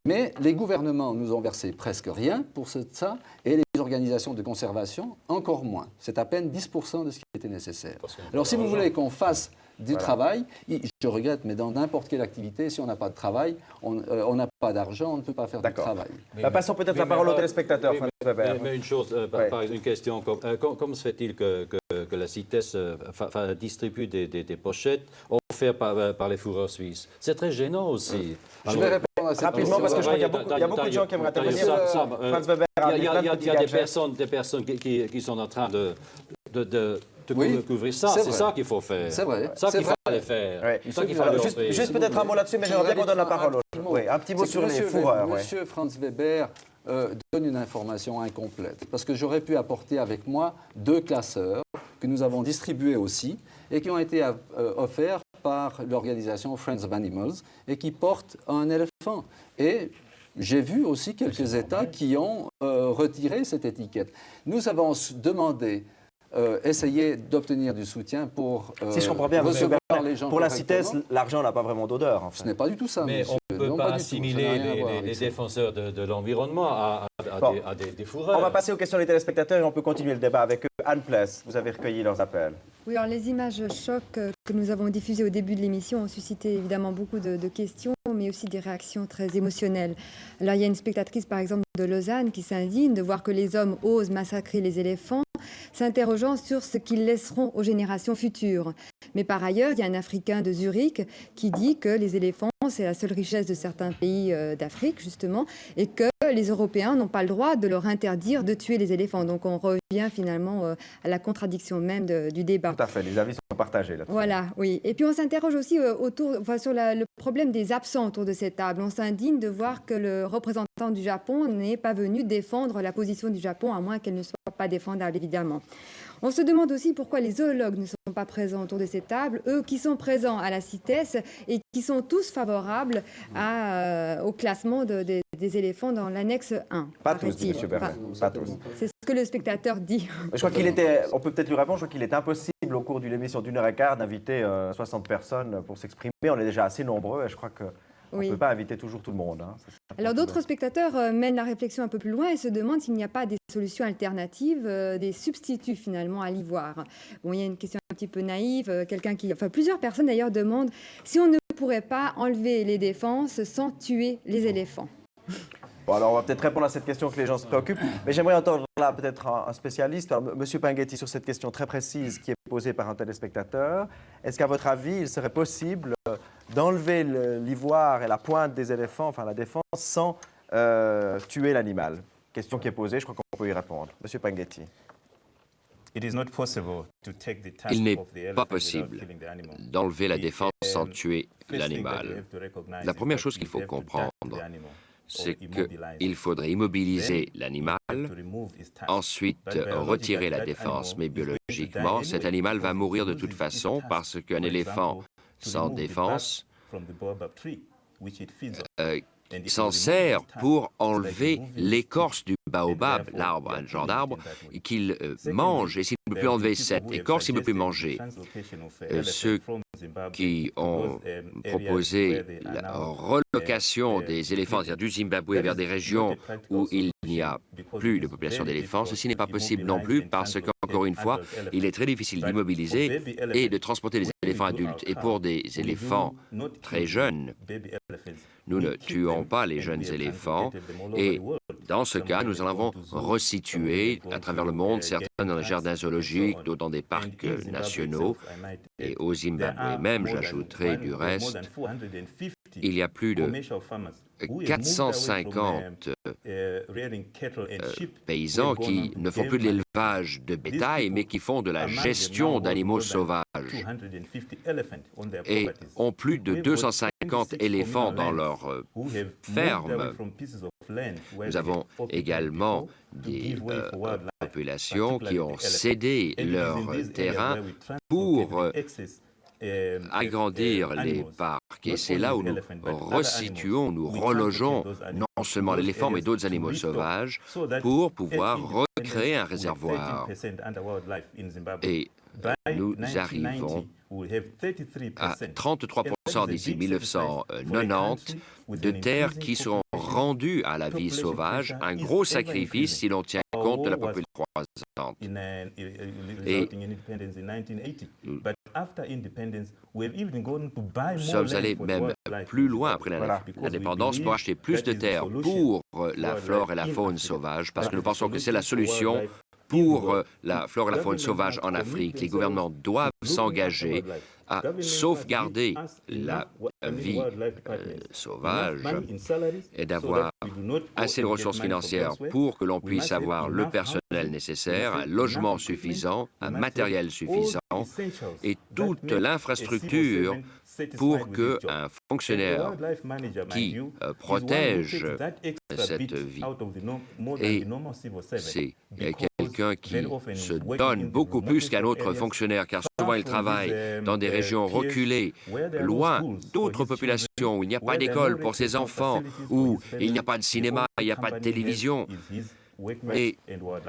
Mais les gouvernements nous ont versé presque rien pour ça, et les organisations de conservation encore moins. C'est à peine 10% de ce qui était nécessaire. Alors si vous voulez qu'on fasse du travail. Je regrette, mais dans n'importe quelle activité, si on n'a pas de travail, on n'a pas d'argent, on ne peut pas faire de travail. Passons peut-être la parole aux téléspectateurs. Mais une chose, par une question, comment se fait-il que la CITES distribue des pochettes offertes par les fourreurs suisses? C'est très gênant aussi. Je vais répondre à cette rapidement, parce que je crois qu'il y a beaucoup de gens qui aimeraient intervenir. Franz Weber, il y a des personnes qui sont en train de couvrir ça. C'est ça qu'il faut faire. C'est vrai. Ça qu'il fallait faire. Ouais. Juste peut-être un mot là-dessus, mais j'aimerais bien qu'on donne la parole. Oui, un petit mot sur les fourreurs. Monsieur Franz Weber donne une information incomplète, parce que j'aurais pu apporter avec moi 2 classeurs que nous avons distribués aussi et qui ont été offerts par l'organisation Friends of Animals et qui portent un éléphant. Et j'ai vu aussi quelques États qui ont retiré cette étiquette. Nous avons demandé, essayé d'obtenir du soutien pour si je comprends bien, recevoir les gens pour la CITES, l'argent n'a pas vraiment d'odeur. En fait. Ce n'est pas du tout ça, mais monsieur. on ne peut pas assimiler les défenseurs de l'environnement à des fourreurs. On va passer aux questions des téléspectateurs et on peut continuer le débat avec eux. Anne Pless, vous avez recueilli leurs appels. Oui, alors les images chocs que nous avons diffusées au début de l'émission ont suscité évidemment beaucoup de questions, mais aussi des réactions très émotionnelles. Alors il y a une spectatrice par exemple de Lausanne qui s'indigne de voir que les hommes osent massacrer les éléphants, s'interrogeant sur ce qu'ils laisseront aux générations futures. Mais par ailleurs, il y a un Africain de Zurich qui dit que les éléphants, c'est la seule richesse de certains pays d'Afrique, justement, et que les Européens n'ont pas le droit de leur interdire de tuer les éléphants. Donc on revient finalement à la contradiction même du débat. Tout à fait, les avis sont partagés là-dessus. Voilà, oui. Et puis on s'interroge aussi sur le problème des absents autour de cette table. On s'indigne de voir que le représentant du Japon n'est pas venu défendre la position du Japon, à moins qu'elle ne soit pas défendable, évidemment. On se demande aussi pourquoi les zoologues ne sont pas présents autour de cette table, eux qui sont présents à la CITES et qui sont tous favorables au classement des éléphants dans l'annexe 1. Pas tous, dit M. Bernet, pas tous. C'est ce que le spectateur dit. Je crois on peut peut-être lui répondre, je crois qu'il est impossible au cours d'une émission d'1h15 d'inviter 60 personnes pour s'exprimer. On est déjà assez nombreux et je crois que... On ne peut pas inviter toujours tout le monde. Hein. Alors d'autres spectateurs mènent la réflexion un peu plus loin et se demandent s'il n'y a pas des solutions alternatives, des substituts finalement à l'ivoire. Bon, il y a une question un petit peu naïve. Plusieurs personnes d'ailleurs demandent si on ne pourrait pas enlever les défenses sans tuer les éléphants. Bon, alors on va peut-être répondre à cette question que les gens se préoccupent, mais j'aimerais entendre là peut-être un spécialiste. Alors, Monsieur Pinghetti, sur cette question très précise qui est posée par un téléspectateur, est-ce qu'à votre avis, il serait possible d'enlever l'ivoire et la pointe des éléphants, enfin la défense, sans tuer l'animal? Question qui est posée, je crois qu'on peut y répondre. Monsieur Pinghetti. Il n'est pas possible d'enlever la défense sans tuer l'animal. La première chose qu'il faut comprendre, c'est qu'il faudrait immobiliser l'animal, ensuite retirer la défense. Mais biologiquement, cet animal va mourir de toute façon parce qu'un éléphant sans défense s'en sert pour enlever l'écorce du baobab, l'arbre, un genre d'arbre, qu'il mange. Et s'il ne peut plus enlever cette écorce, il ne peut plus manger. Ceux qui ont proposé la relocation des éléphants, c'est-à-dire du Zimbabwe vers des régions où il n'y a plus de population d'éléphants, ceci n'est pas possible non plus parce qu'encore une fois, il est très difficile d'immobiliser et de transporter les éléphants adultes. Et pour des éléphants très jeunes, nous ne tuons pas les jeunes éléphants et dans ce cas, nous en avons resitué à travers le monde, certains dans les jardins zoologiques, d'autres dans des parcs nationaux et au Zimbabwe même, j'ajouterai du reste, il y a plus de 450 paysans qui ne font plus de l'élevage de bétail, mais qui font de la gestion d'animaux sauvages et ont plus de 250 éléphants dans leur ferme. Nous avons également des populations qui ont cédé leur terrain pour agrandir les parcs. Et c'est là où nous resituons, nous relogeons non seulement l'éléphant, mais d'autres animaux sauvages pour pouvoir recréer un réservoir. Et nous arrivons à 33% d'ici 1990 de terres qui seront rendues à la vie sauvage, un gros sacrifice si l'on tient compte compte de la population croissante. Et nous sommes allés même plus loin après l'indépendance pour acheter plus de terres pour la flore et la faune sauvage, parce que nous pensons que c'est la solution pour la flore et la faune sauvage en Afrique. Les gouvernements doivent s'engager à sauvegarder la vie sauvage et d'avoir assez de ressources financières pour que l'on puisse avoir le personnel nécessaire, un logement suffisant, un matériel suffisant et toute l'infrastructure pour qu'un fonctionnaire qui protège cette vie, et c'est quelqu'un qui se donne beaucoup plus qu'un autre fonctionnaire, car souvent il travaille dans des régions reculées, loin d'autres populations, où il n'y a pas d'école pour ses enfants, où il n'y a pas de cinéma, il n'y a pas de télévision. Et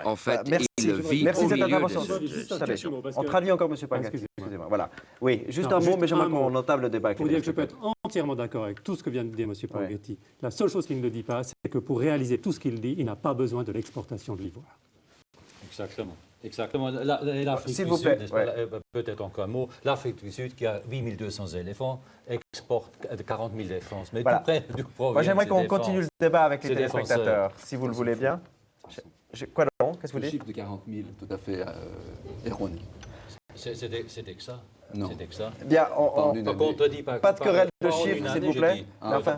en fait, il vit au milieu de cette situation. On traduit encore, M. Pagatti. Excusez-moi. Voilà. Oui, juste un mot, mais j'aimerais qu'on entame le débat. Pour dire que je peux être entièrement d'accord avec tout ce que vient de dire M. Pagatti. La seule chose qu'il ne dit pas, c'est que pour réaliser tout ce qu'il dit, il n'a pas besoin de l'exportation de l'ivoire. Exactement. Exactement. L'Afrique S'il du vous plaît, Sud, peut-être encore un mot, l'Afrique du Sud qui a 8200 éléphants exporte 40 000 éléphants. Mais voilà. tout près d'où proviennent Moi, j'aimerais qu'on ces continue le débat avec les ces téléspectateurs, si vous le voulez bien. Quoi donc? Qu'est-ce que vous Le dites? chiffre de 40 000, tout à fait erroné. C'était que ça. Non. C'était que ça. Bien, pas de querelle de chiffres, s'il vous plaît. Enfin,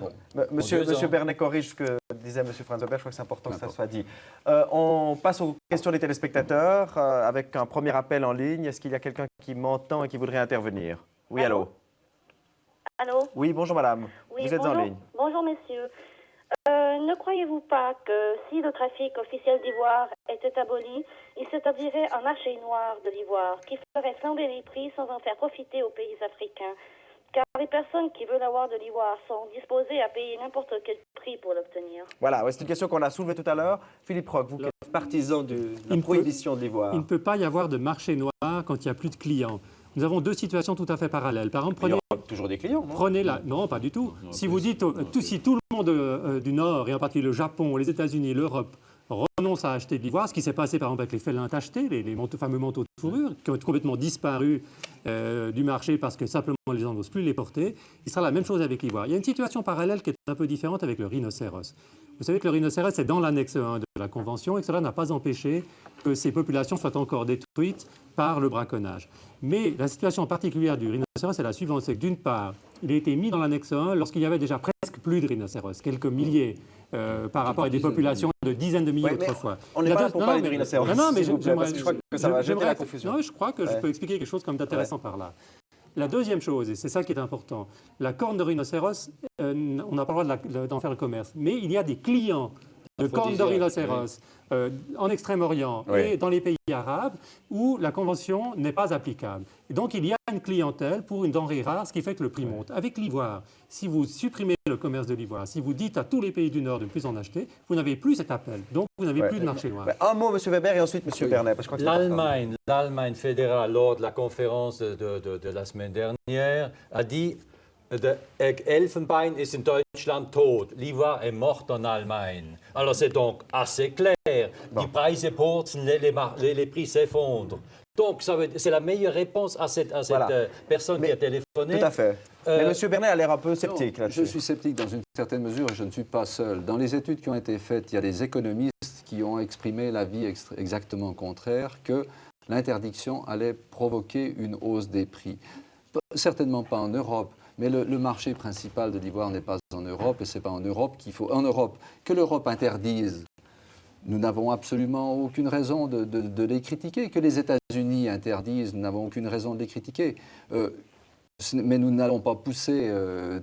Monsieur Bernet corrige ce que disait M. Franz Weber, je crois que c'est important que ça soit dit. On passe aux questions des téléspectateurs avec un premier appel en ligne. Est-ce qu'il y a quelqu'un qui m'entend et qui voudrait intervenir? Oui, allô? Allô? Oui, bonjour madame. Oui, vous êtes en ligne. Bonjour messieurs. Ne croyez-vous pas que si le trafic officiel d'ivoire était aboli, il s'établirait un marché noir de l'ivoire qui ferait flamber les prix sans en faire profiter aux pays africains? Car les personnes qui veulent avoir de l'ivoire sont disposées à payer n'importe quel prix pour l'obtenir. Voilà, c'est une question qu'on a soulevée tout à l'heure. Philippe Roch, vous qui êtes partisan de la prohibition de l'ivoire. Il ne peut pas y avoir de marché noir quand il n'y a plus de clients. Nous avons deux situations tout à fait parallèles. Par exemple, Il y aura toujours des clients, non? Non, pas du tout. Si vous dites, si tout le monde du Nord, et en particulier le Japon, les États-Unis, l'Europe, renonce à acheter de l'ivoire, ce qui s'est passé par exemple avec les félins tachetés, les fameux manteaux de fourrure, qui ont complètement disparu du marché parce que simplement les gens n'osent plus les porter, il sera la même chose avec l'ivoire. Il y a une situation parallèle qui est un peu différente avec le rhinocéros. Vous savez que le rhinocéros est dans l'annexe 1 de la Convention et que cela n'a pas empêché que ces populations soient encore détruites par le braconnage. Mais la situation particulière du rhinocéros est la suivante, c'est que d'une part, il a été mis dans l'annexe 1 lorsqu'il y avait déjà presque plus de rhinocéros, quelques milliers par rapport à des populations de dizaines de milliers autrefois. On n'est pas là pour parler du rhinocéros. Non, mais je crois que ça va jeter la confusion. Non, je crois que je peux expliquer quelque chose comme d'intéressant par là. La deuxième chose, et c'est ça qui est important, la corne de rhinocéros, on n'a pas le droit d'en faire le commerce, mais il y a des clients de cornes de rhinocéros en Extrême-Orient et dans les pays arabes où la convention n'est pas applicable. Et donc il y a une clientèle pour une denrée rare, ce qui fait que le prix monte. Avec l'ivoire, si vous supprimez le commerce de l'ivoire, si vous dites à tous les pays du Nord de ne plus en acheter, vous n'avez plus cet appel. Donc vous n'avez plus de marché noir. Un mot, M. Weber, et ensuite M. Bernet. L'Allemagne fédérale, lors de la conférence de la semaine dernière, a dit Der Elfenbein ist in Deutschland tot. L'ivoire est morte en Allemagne. Alors c'est donc assez clair. Die Preise purzeln, les prix s'effondrent. Donc c'est la meilleure réponse à cette personne qui a téléphoné. Tout à fait. Mais M. Bernet a l'air un peu sceptique là-dessus. Je suis sceptique dans une certaine mesure et je ne suis pas seul. Dans les études qui ont été faites, il y a des économistes qui ont exprimé l'avis exactement contraire, que l'interdiction allait provoquer une hausse des prix. Certainement pas en Europe. Mais le marché principal de l'ivoire n'est pas en Europe et ce n'est pas en Europe qu'il faut... En Europe, que l'Europe interdise, nous n'avons absolument aucune raison de les critiquer. Que les États-Unis interdisent, nous n'avons aucune raison de les critiquer. Mais nous n'allons pas pousser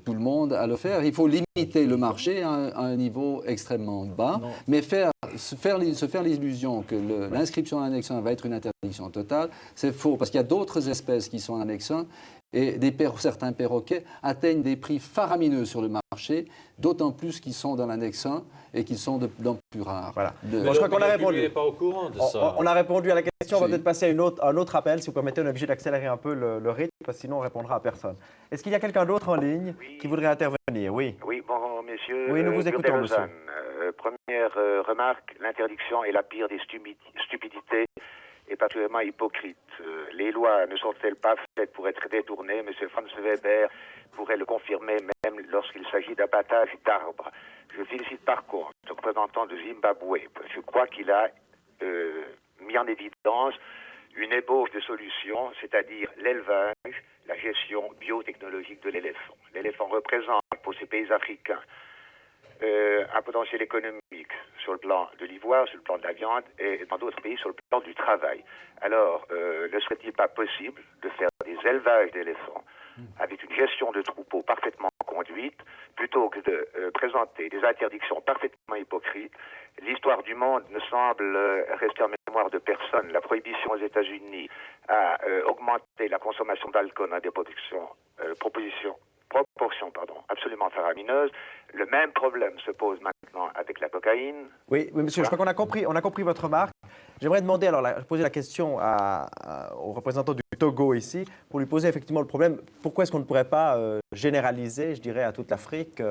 tout le monde à le faire. Il faut limiter le marché à un niveau extrêmement bas, mais se faire l'illusion que l'inscription à l'annexe 1 va être une interdiction interdiction totale. C'est faux, parce qu'il y a d'autres espèces qui sont en annexe 1 et certains perroquets atteignent des prix faramineux sur le marché, d'autant plus qu'ils sont dans l'annexe 1 et qu'ils sont de plus en plus rares. Voilà. Bon, je crois qu'on a répondu. Il n'est pas au courant de ça. On a répondu à la question. On va Si. peut-être passer à un autre appel. Si vous permettez, on est obligé d'accélérer un peu le rythme, parce que sinon on répondra à personne. Est-ce qu'il y a quelqu'un d'autre en ligne qui voudrait intervenir? Oui. Oui, bon, messieurs. Oui, nous vous écoutons, monsieur. Première remarque, l'interdiction est la pire des stupidités et particulièrement hypocrite. Les lois ne sont-elles pas faites pour être détournées? Monsieur Franz Weber pourrait le confirmer même lorsqu'il s'agit d'abattage d'arbres. Je félicite par contre le représentant de Zimbabwe. Je crois qu'il a mis en évidence une ébauche de solutions, c'est-à-dire l'élevage, la gestion biotechnologique de l'éléphant. L'éléphant représente pour ces pays africains un potentiel économique sur le plan de l'ivoire, sur le plan de la viande et dans d'autres pays sur le plan du travail. Alors, ne serait-il pas possible de faire des élevages d'éléphants avec une gestion de troupeaux parfaitement conduite plutôt que de présenter des interdictions parfaitement hypocrites? L'histoire du monde ne semble rester en mémoire de personne. La prohibition aux États-Unis a augmenté la consommation d'alcool dans des proportions absolument faramineuses. Le même problème se pose maintenant avec la cocaïne. Oui, monsieur, je crois qu'on a compris votre remarque. J'aimerais demander, poser la question au représentant du Togo ici, pour lui poser effectivement le problème. Pourquoi est-ce qu'on ne pourrait pas généraliser, je dirais, à toute l'Afrique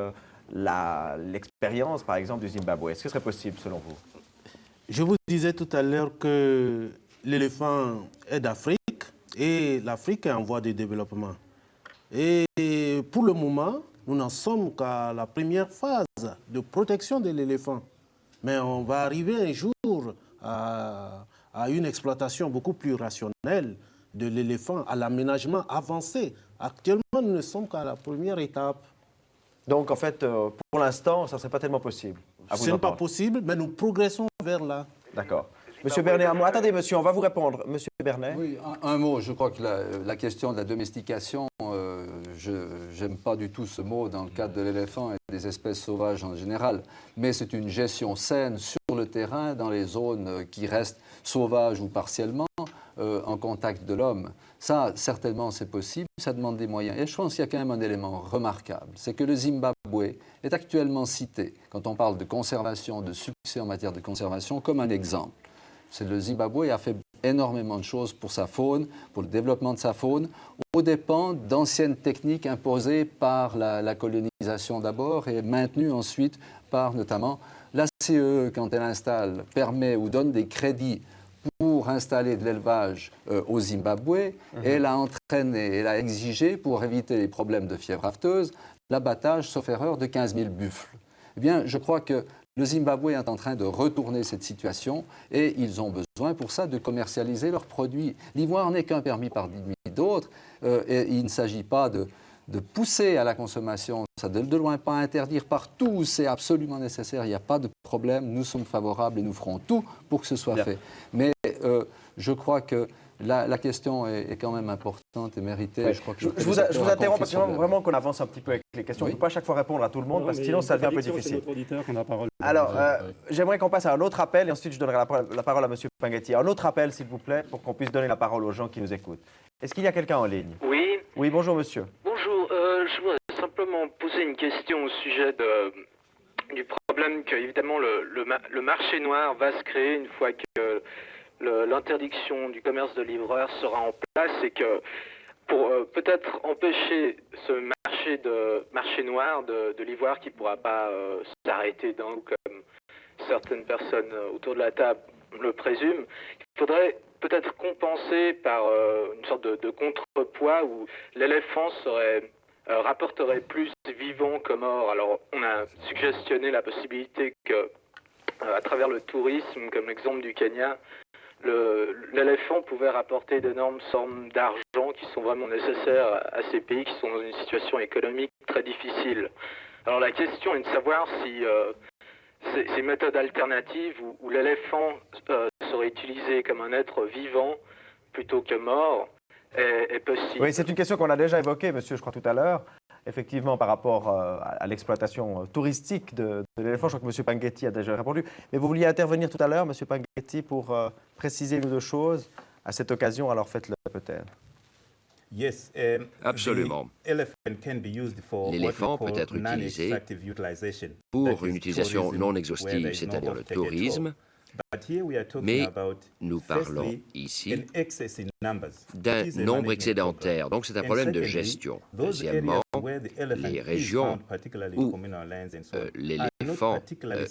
l'expérience, par exemple, du Zimbabwe? Est-ce que ce serait possible, selon vous? Je vous disais tout à l'heure que l'éléphant est d'Afrique et l'Afrique est en voie de développement. Et pour le moment, nous n'en sommes qu'à la première phase de protection de l'éléphant. Mais on va arriver un jour à une exploitation beaucoup plus rationnelle de l'éléphant, à l'aménagement avancé. Actuellement, nous ne sommes qu'à la première étape. Donc, en fait, pour l'instant, ça ne serait pas tellement possible. Ce n'est pas possible, mais nous progressons vers là. D'accord. Monsieur Bernet, un mot. Attendez, monsieur, on va vous répondre. Monsieur Bernet. Oui, un mot. Je crois que la question de la domestication, je n'aime pas du tout ce mot dans le cadre de l'éléphant et des espèces sauvages en général. Mais c'est une gestion saine sur le terrain, dans les zones qui restent sauvages ou partiellement en contact de l'homme. Ça, certainement, c'est possible. Ça demande des moyens. Et je pense qu'il y a quand même un élément remarquable. C'est que le Zimbabwe est actuellement cité, quand on parle de conservation, de succès en matière de conservation, comme un exemple. Le Zimbabwe a fait énormément de choses pour sa faune, pour le développement de sa faune, aux dépens d'anciennes techniques imposées par la colonisation d'abord et maintenues ensuite par notamment la CE, quand elle installe, permet ou donne des crédits pour installer de l'élevage au Zimbabwe. Et elle a entraîné, elle a exigé, pour éviter les problèmes de fièvre afteuse, l'abattage, sauf erreur, de 15 000 buffles. Eh bien, je crois que le Zimbabwe est en train de retourner cette situation et ils ont besoin pour ça de commercialiser leurs produits. L'ivoire n'est qu'un permis parmi d'autres et il ne s'agit pas de pousser à la consommation, ça de loin pas interdire partout où c'est absolument nécessaire. Il n'y a pas de problème, nous sommes favorables et nous ferons tout pour que ce soit fait. Mais je crois que la question est quand même importante et méritée. Oui. Je crois que je vous interromps parce que vraiment qu'on avance un petit peu avec les questions. Oui. On ne peut pas à chaque fois répondre à tout le monde parce que sinon ça devient un peu difficile. Parole. Alors, j'aimerais qu'on passe à un autre appel et ensuite je donnerai la parole à M. Panghetti. Un autre appel, s'il vous plaît, pour qu'on puisse donner la parole aux gens qui nous écoutent. Est-ce qu'il y a quelqu'un en ligne? Oui. Oui, bonjour monsieur. Bonjour, je voudrais simplement poser une question au sujet du problème que, évidemment, le marché noir va se créer une fois que l'interdiction du commerce de livreurs sera en place et que pour peut-être empêcher ce marché noir de l'ivoire qui ne pourra pas s'arrêter comme certaines personnes autour de la table le présument, il faudrait peut-être compenser par une sorte de contrepoids où l'éléphant rapporterait plus vivant que mort. Alors on a suggestionné la possibilité que à travers le tourisme, comme l'exemple du Kenya, l'éléphant pouvait rapporter d'énormes sommes d'argent qui sont vraiment nécessaires à ces pays qui sont dans une situation économique très difficile. Alors la question est de savoir si ces méthodes alternatives où l'éléphant serait utilisé comme un être vivant plutôt que mort est possible. Oui, c'est une question qu'on a déjà évoquée, monsieur, je crois, tout à l'heure. Effectivement, par rapport à l'exploitation touristique de l'éléphant, je crois que M. Panghetti a déjà répondu. Mais vous vouliez intervenir tout à l'heure, M. Panghetti, pour préciser une ou deux choses à cette occasion, alors faites-le peut-être. Absolument. L'éléphant peut être utilisé pour une utilisation non exhaustive, c'est-à-dire le tourisme, mais nous parlons ici d'un nombre excédentaire. Donc c'est un problème de gestion. Deuxièmement, les régions où l'éléphant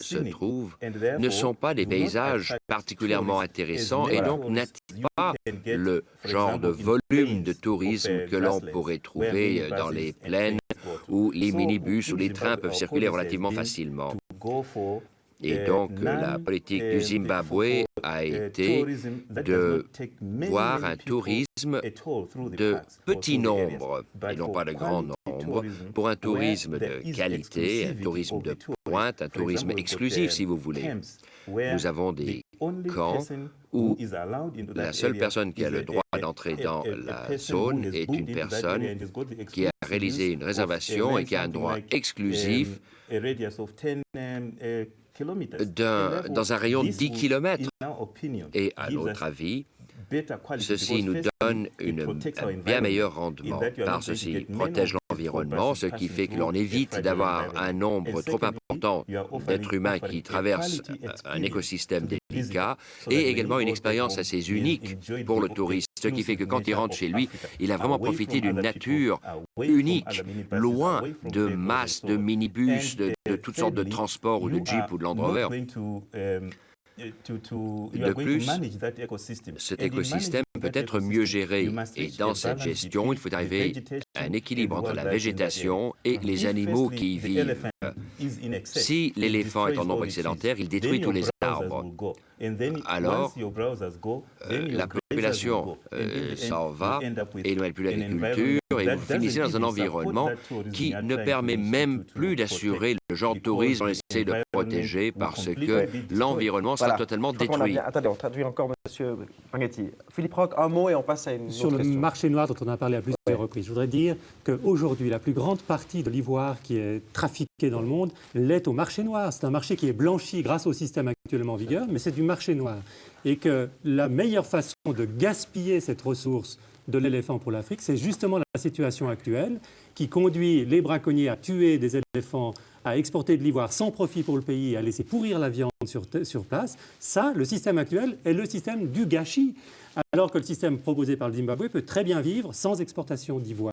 se trouve ne sont pas des paysages particulièrement intéressants et donc n'attirent pas le genre de volume de tourisme que l'on pourrait trouver dans les plaines où les minibus ou les trains peuvent circuler relativement facilement. Et donc, la politique du Zimbabwe a été de voir un tourisme de petit nombre, et non pas de grand nombre, pour un tourisme de qualité, un tourisme de pointe, un tourisme exclusif, si vous voulez. Nous avons des camps où la seule personne qui a le droit d'entrer dans la zone est une personne qui a réalisé une réservation et qui a un droit exclusif dans un rayon de 10 km. Et à notre avis, ceci nous donne un bien meilleur rendement, car ceci protège l'environnement, ce qui fait que l'on évite d'avoir un nombre trop important d'êtres humains qui traversent un écosystème délicat, et également une expérience assez unique pour le touriste, ce qui fait que quand il rentre chez lui, il a vraiment profité d'une nature unique, loin de masses de minibus, de toutes sortes de transports ou de jeeps ou de Land Rover. De plus, cet écosystème peut être mieux géré et dans cette gestion, il faut arriver à un équilibre entre la végétation et les animaux qui y vivent. Si l'éléphant est en nombre excédentaire, il détruit tous les arbres. Alors, la population s'en va et ne met plus l'agriculture et vous finissez dans un environnement qui ne permet même plus d'assurer le genre de tourisme qu'on essaie de protéger parce que l'environnement sera totalement détruit. Attendez, on traduit encore, M. Panghetti. Philippe Roch, un mot et on passe à une autre question. Sur le marché noir dont on a parlé à plusieurs reprises, je voudrais dire qu'aujourd'hui, la plus grande partie de l'ivoire qui est trafiquée dans le monde l'est au marché noir. C'est un marché qui est blanchi grâce au système actuellement en vigueur, mais c'est du marché noir. Et que la meilleure façon de gaspiller cette ressource de l'éléphant pour l'Afrique, c'est justement la situation actuelle qui conduit les braconniers à tuer des éléphants, à exporter de l'ivoire sans profit pour le pays, à laisser pourrir la viande sur place. Ça, le système actuel est le système du gâchis, alors que le système proposé par le Zimbabwe peut très bien vivre sans exportation d'ivoire.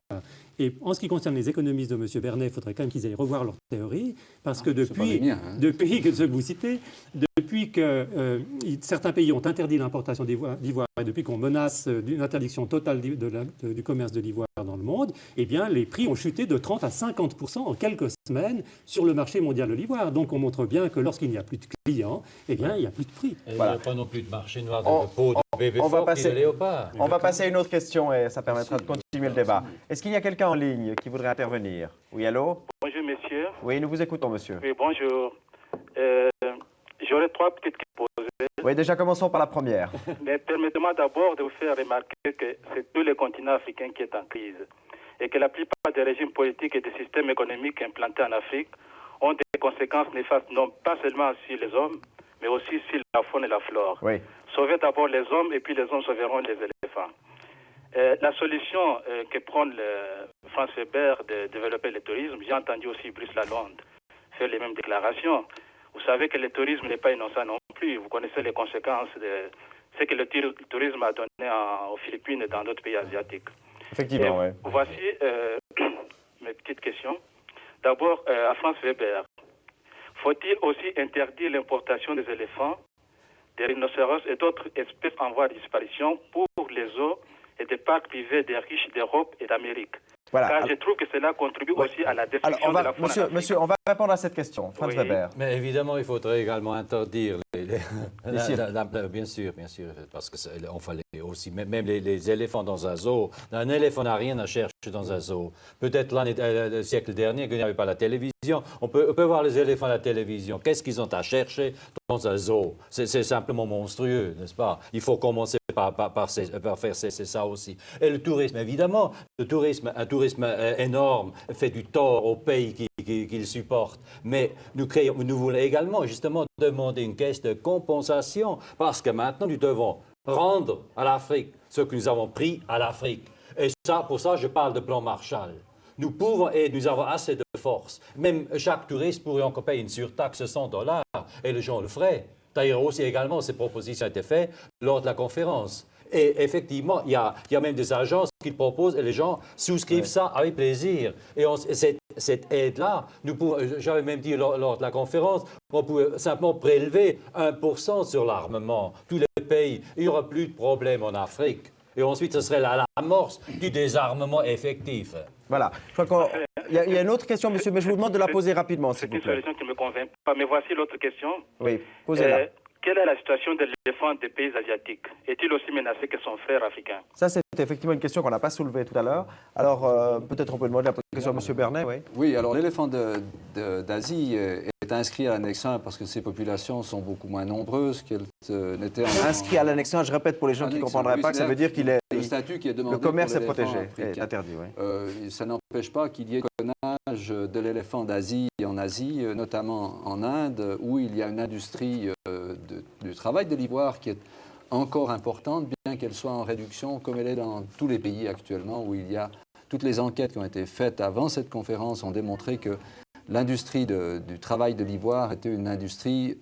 Et en ce qui concerne les économistes de M. Bernet, il faudrait quand même qu'ils aillent revoir leur théorie, parce que depuis que ce que vous citez, depuis que certains pays ont interdit l'importation d'ivoire et depuis qu'on menace d'une interdiction totale du commerce de l'ivoire dans le monde, eh bien, les prix ont chuté de 30 à 50% en quelques semaines sur le marché mondial de l'ivoire. Donc on montre bien que lorsqu'il n'y a plus de clients, eh bien, il n'y a plus de prix. Et voilà. Il n'y a pas non plus de marché noir de peau de bébé fort et de léopard. On va passer à une autre question et ça permettra de continuer le débat. Est-ce qu'il y a quelqu'un en ligne qui voudrait intervenir? Oui, allô? Bonjour, monsieur. Oui, nous vous écoutons, monsieur. Oui, bonjour. J'aurais trois petites questions à poser. Oui, déjà, commençons par la première. Mais permettez-moi d'abord de vous faire remarquer que c'est tout le continent africain qui est en crise et que la plupart des régimes politiques et des systèmes économiques implantés en Afrique ont des conséquences néfastes, non pas seulement sur les hommes, mais aussi sur la faune et la flore. Oui. Sauvez d'abord les hommes et puis les hommes sauveront les éléphants. La solution que prend Franz Weber de développer le tourisme, j'ai entendu aussi Bruce Lalonde faire les mêmes déclarations. Vous savez que le tourisme n'est pas innocent non plus. Vous connaissez les conséquences de ce que le tourisme a donné aux Philippines et dans d'autres pays asiatiques. Effectivement, oui. Voici mes petites questions. D'abord, à Franz Weber, faut-il aussi interdire l'importation des éléphants, des rhinocéros et d'autres espèces en voie de disparition pour les eaux et des parcs privés des riches d'Europe et d'Amérique? Voilà. Car je trouve que cela contribue aussi à la destruction de la faune. Monsieur, on va répondre à cette question. Franz Weber. Mais évidemment, il faudrait également interdire bien sûr, parce qu'on fallait aussi, même les éléphants dans un zoo. Un éléphant n'a rien à chercher dans un zoo. Peut-être le siècle dernier, qu'il n'y avait pas la télévision. On peut voir les éléphants à la télévision. Qu'est-ce qu'ils ont à chercher dans un zoo? C'est simplement monstrueux, n'est-ce pas? Il faut commencer par faire ça aussi. Et le tourisme, évidemment, un tourisme énorme fait du tort aux pays qu'il supporte. Mais nous voulons également justement demander une caisse de compensation parce que maintenant nous devons rendre à l'Afrique ce que nous avons pris à l'Afrique. Et ça, pour ça, je parle de plan Marshall. Nous pouvons et nous avons assez de force. Même chaque touriste pourrait encore payer une surtaxe de $100 et les gens le feraient. D'ailleurs, aussi également, ces propositions ont été faites lors de la conférence. Et effectivement, il y a même des agences qui le proposent et les gens souscrivent ça avec plaisir. Et cette aide-là, j'avais même dit lors de la conférence, on pouvait simplement prélever 1% sur l'armement. Tous les pays, il n'y aura plus de problème en Afrique. Et ensuite, ce serait l'amorce du désarmement effectif. Voilà. Je crois qu'il y a une autre question, monsieur, mais je vous demande de la poser rapidement, s'il vous plaît. C'est une solution qui ne me convainc pas, mais voici l'autre question. Oui, posez-la. Quelle est la situation de l'éléphant des pays asiatiques? Est-il aussi menacé que son frère africain? Ça, c'est effectivement une question qu'on n'a pas soulevée tout à l'heure. Alors, peut-être on peut demander la question à M. Bernet, oui. Oui, alors l'éléphant d'Asie est inscrit à l'annexe 1 parce que ses populations sont beaucoup moins nombreuses qu'elles n'étaient en... Inscrit à l'annexe 1, je répète pour les gens qui ne comprendraient pas, que ça veut dire qu'il est... Le statut qui est demandé. Le commerce est protégé, est interdit, oui. Ça n'empêche pas qu'il y ait clonage de l'éléphant d'Asie en Asie, notamment en Inde, où il y a une industrie du travail de l'ivoire qui est encore importante, bien qu'elle soit en réduction, comme elle est dans tous les pays actuellement, où il y a... Toutes les enquêtes qui ont été faites avant cette conférence ont démontré que l'industrie du travail de l'ivoire était une industrie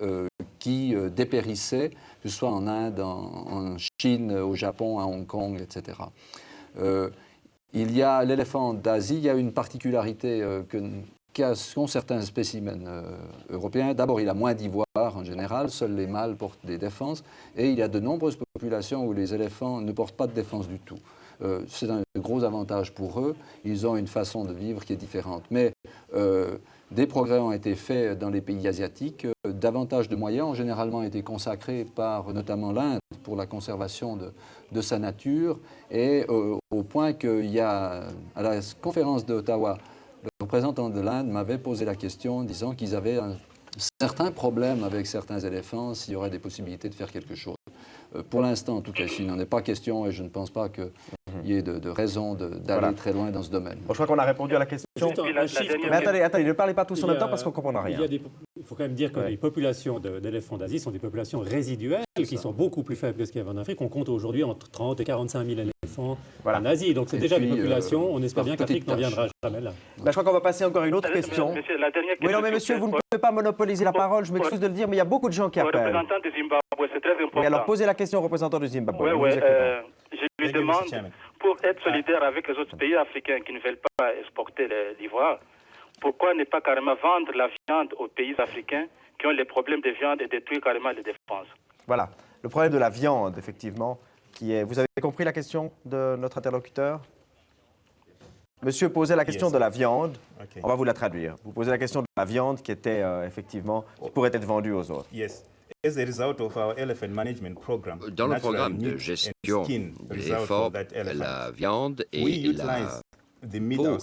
qui dépérissait, que ce soit en Inde, en Chine, au Japon, à Hong Kong, etc. Il y a l'éléphant d'Asie, il y a une particularité qu'ont certains spécimens européens. D'abord, il a moins d'ivoire en général, seuls les mâles portent des défenses, et il y a de nombreuses populations où les éléphants ne portent pas de défense du tout. C'est un gros avantage pour eux. Ils ont une façon de vivre qui est différente. Mais des progrès ont été faits dans les pays asiatiques. Davantage de moyens ont généralement été consacrés par notamment l'Inde pour la conservation de sa nature. Et au point qu'il y a, à la conférence d'Ottawa, le représentant de l'Inde m'avait posé la question disant qu'ils avaient un certain problème avec certains éléphants, s'il y aurait des possibilités de faire quelque chose. Pour l'instant, en tout cas, il n'en est pas question et je ne pense pas qu'il y ait de raison d'aller très loin dans ce domaine. Bon, je crois qu'on a répondu à la question. Mais attendez, ne parlez pas tous en même temps parce qu'on ne comprend rien. Il faut quand même dire que les populations d'éléphants d'Asie sont des populations résiduelles qui sont beaucoup plus faibles que ce qu'il y avait en Afrique. On compte aujourd'hui entre 30 et 45 000 éléphants en Asie. Donc c'est déjà des populations. On espère bien qu'Afrique n'en viendra jamais là. Je crois qu'on va passer encore à une autre question. Monsieur, la dernière question. Oui, non, mais monsieur, vous ne pouvez pas monopoliser la parole. Je m'excuse de le dire, mais il y a beaucoup de gens qui appellent. Le représentant du Zimbabwe, c'est très important. Oui, alors posez la question au représentant du Zimbabwe. Oui, je lui demande, pour être solidaire avec les autres pays africains qui ne veulent pas exporter l'ivoire, pourquoi ne pas carrément vendre la viande aux pays africains qui ont les problèmes de viande et détruire carrément les défenses? Voilà, le problème de la viande, effectivement, qui est... Vous avez compris la question de notre interlocuteur? Monsieur posait la question de la viande. On va vous la traduire. Vous posez la question de la viande qui était effectivement, qui pourrait être vendue aux autres. Dans le programme de gestion des éléphants, la viande et la peau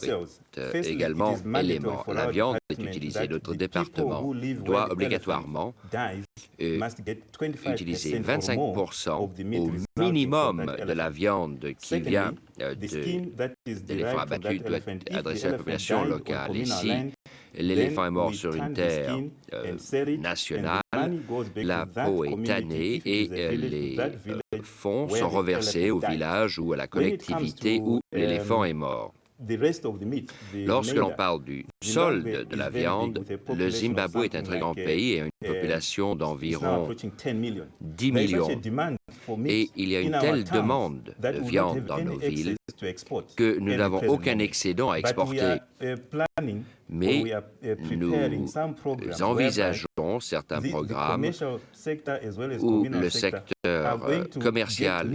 est également élément. La viande est utilisée. Notre département doit obligatoirement utiliser 25% au minimum de la viande qui vient d'éléphants abattus doit être adressée à la population locale. Ici, l'éléphant est mort sur une terre nationale, la peau est tannée et les fonds sont reversés au village ou à la collectivité où l'éléphant est mort. Lorsque l'on parle du solde de la viande, le Zimbabwe est un très grand pays et a une population d'environ 10 millions. Et il y a une telle demande de viande dans nos villes que nous n'avons aucun excédent à exporter. Mais nous envisageons certains programmes où le secteur commercial,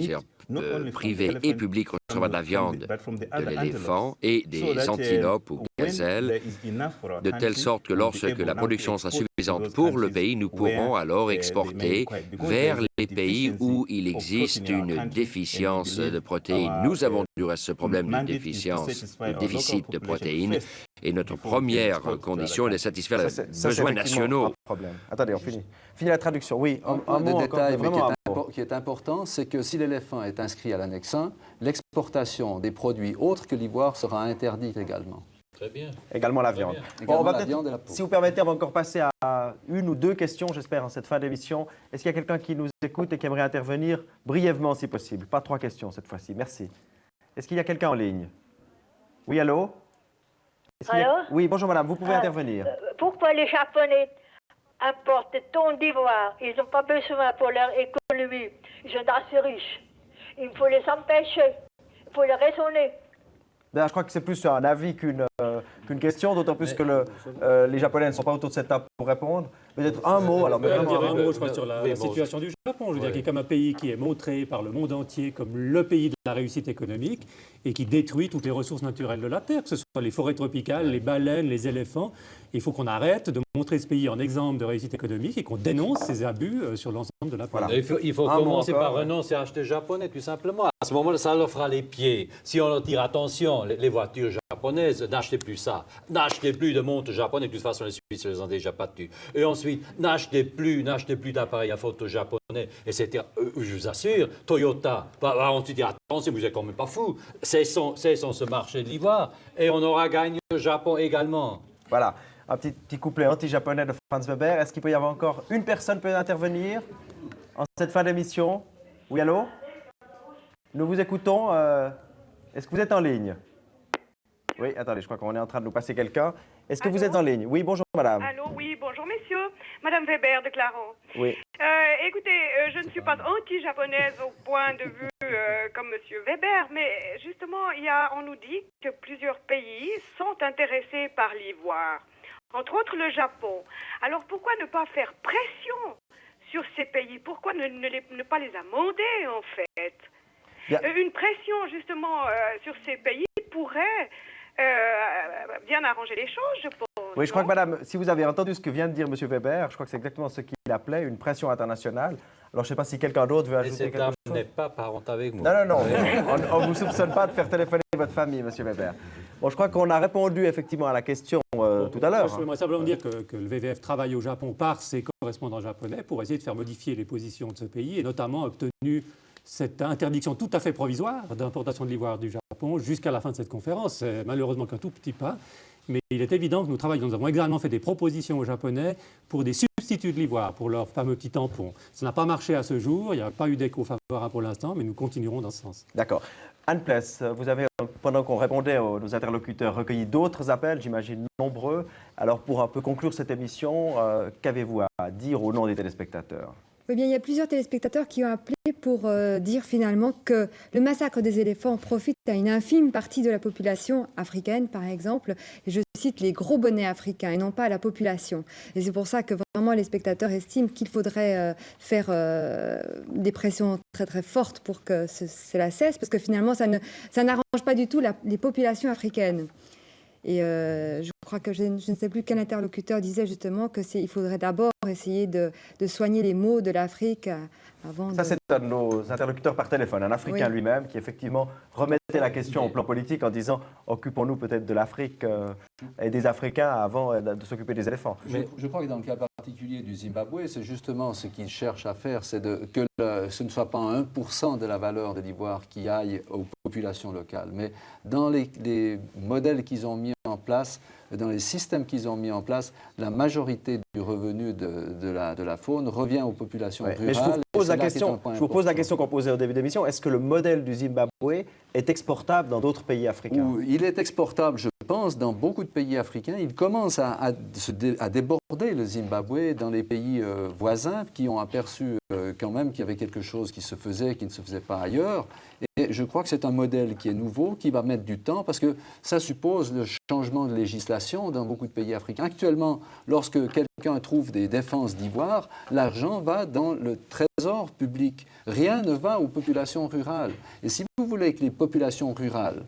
privé et public recevra de la viande de l'éléphant et des antilopes ou gazelles, de telle sorte que lorsque la production sera suffisante pour le pays, nous pourrons alors exporter vers les pays où il existe une déficience de protéines. Nous avons du reste ce problème de déficit de protéines et notre première condition est de satisfaire les besoins nationaux. Attendez, on finit la traduction. Oui, un détail qui est important, c'est que si l'éléphant est inscrit à l'annexe 1, l'exportation des produits autres que l'ivoire sera interdite également. Très bien. Également la viande. Également On va la peut-être, viande et la peau. si vous permettez, on va encore passer à une ou deux questions, j'espère, en cette fin d'émission. Est-ce qu'il y a quelqu'un qui nous écoute et qui aimerait intervenir brièvement, si possible? Pas 3 questions cette fois-ci. Merci. Est-ce qu'il y a quelqu'un en ligne? Oui, allô? Allô? Oui, bonjour madame, vous pouvez intervenir. Pourquoi les Japonais importent tant d'ivoire? Ils n'ont pas besoin pour leur économie. Ils sont assez riches. Il faut les empêcher. Il faut les raisonner. Je crois que c'est plus un avis qu'une question, d'autant plus que les Japonais ne sont pas autour de cette table pour répondre. Peut-être un mot. Alors, Je vais dire un mot, je crois, sur la situation du Japon. Je veux dire qu'il est comme un pays qui est montré par le monde entier comme le pays de la réussite économique et qui détruit toutes les ressources naturelles de la Terre, que ce soit les forêts tropicales, les baleines, les éléphants. Il faut qu'on arrête de montrer ce pays en exemple de réussite économique et qu'on dénonce ces abus sur l'ensemble de la planète. Voilà. Il faut commencer par renoncer à acheter japonais, tout simplement. À ce moment-là, ça leur fera les pieds. Si on leur tire attention, les voitures japonaises, n'achetez plus ça. N'achetez plus de montres japonaises. De toute façon, les Suisses les ont déjà battus. Et ensuite, n'achetez plus d'appareils à photo japonais, etc. Je vous assure, Toyota va ensuite dire attention, vous n'êtes quand même pas fous. Cessons ce marché de l'ivoire et on aura gagné le Japon également. Voilà, un petit couplet anti-japonais de Franz Weber. Est-ce qu'il peut y avoir encore une personne qui peut intervenir en cette fin d'émission? Oui, allô? Nous vous écoutons. Est-ce que vous êtes en ligne? Oui, attendez, je crois qu'on est en train de nous passer quelqu'un. Est-ce que vous êtes en ligne? Oui, bonjour madame. Allô, oui, bonjour messieurs. Madame Weber de Clarence. Oui. Écoutez, je ne suis pas anti-japonaise au point de vue comme monsieur Weber, mais justement, on nous dit que plusieurs pays sont intéressés par l'ivoire, entre autres le Japon. Alors pourquoi ne pas faire pression sur ces pays? Pourquoi ne pas les amender en fait? Une pression justement sur ces pays pourrait bien arranger les choses, je pense. Oui, je crois que madame, si vous avez entendu ce que vient de dire monsieur Weber, je crois que c'est exactement ce qu'il appelait une pression internationale. Alors, je ne sais pas si quelqu'un d'autre veut ajouter quelque chose. Cette dame n'est pas parente avec moi. Non. On ne vous soupçonne pas de faire téléphoner votre famille, monsieur Weber. Bon, je crois qu'on a répondu effectivement à la question tout à l'heure. Je voudrais simplement dire que le VVF travaille au Japon par ses correspondants japonais pour essayer de faire modifier les positions de ce pays et notamment obtenu cette interdiction tout à fait provisoire d'importation de l'ivoire du Japon jusqu'à la fin de cette conférence. C'est malheureusement qu'un tout petit pas. Mais il est évident que nous travaillons. Nous avons également fait des propositions aux Japonais pour des substituts de l'ivoire, pour leur fameux petit tampon. Ça n'a pas marché à ce jour. Il n'y a pas eu d'écho favorable pour l'instant, mais nous continuerons dans ce sens. D'accord. Anne Pless, vous avez, pendant qu'on répondait à nos interlocuteurs, recueilli d'autres appels, j'imagine nombreux. Alors, pour un peu conclure cette émission, qu'avez-vous à dire au nom des téléspectateurs? Eh bien, il y a plusieurs téléspectateurs qui ont appelé pour dire finalement que le massacre des éléphants profite à une infime partie de la population africaine, par exemple. Et je cite les gros bonnets africains et non pas à la population. Et c'est pour ça que vraiment les spectateurs estiment qu'il faudrait faire des pressions très très fortes pour que cela cesse, parce que finalement ça n'arrange pas du tout les populations africaines. Et je crois que je ne sais plus quel interlocuteur disait justement qu'il faudrait d'abord essayer de soigner les maux de l'Afrique avant. Ça, c'est un de nos interlocuteurs par téléphone, un Africain lui-même, qui effectivement remettait la question au plan politique en disant occupons-nous peut-être de l'Afrique et des Africains avant de s'occuper des éléphants. Je crois que dans le cas particulier du Zimbabwe, c'est justement ce qu'ils cherchent à faire, c'est que ce ne soit pas 1% de la valeur de l'ivoire qui aille aux populations locales, mais dans les modèles qu'ils ont mis en place, dans les systèmes qu'ils ont mis en place, la majorité du revenu de la faune revient aux populations rurales. Mais je vous pose la question qu'on posait au début de l'émission. Est-ce que le modèle du Zimbabwe est exportable dans d'autres pays africains? Il est exportable, je pense, dans beaucoup de pays africains. Il commence à déborder le Zimbabwe dans les pays voisins qui ont aperçu quand même qu'il y avait quelque chose qui se faisait, qui ne se faisait pas ailleurs. Et je crois que c'est un modèle qui est nouveau, qui va mettre du temps, parce que ça suppose le changement de législation dans beaucoup de pays africains. Actuellement, lorsque quelqu'un trouve des défenses d'ivoire, l'argent va dans le trésor public. Rien ne va aux populations rurales. Et si vous voulez que les populations rurales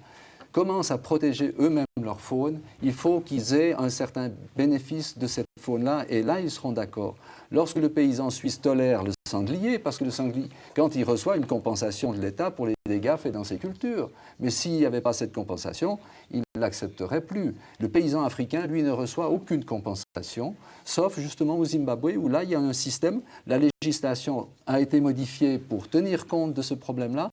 commencent à protéger eux-mêmes leur faune, il faut qu'ils aient un certain bénéfice de cette faune-là, et là, ils seront d'accord. Lorsque le paysan suisse tolère le sanglier, parce que le sanglier, quand il reçoit une compensation de l'État pour les dégâts faits dans ses cultures, mais s'il n'y avait pas cette compensation, il ne l'accepterait plus. Le paysan africain, lui, ne reçoit aucune compensation, sauf justement au Zimbabwe, où là, il y a un système, la législation a été modifiée pour tenir compte de ce problème-là.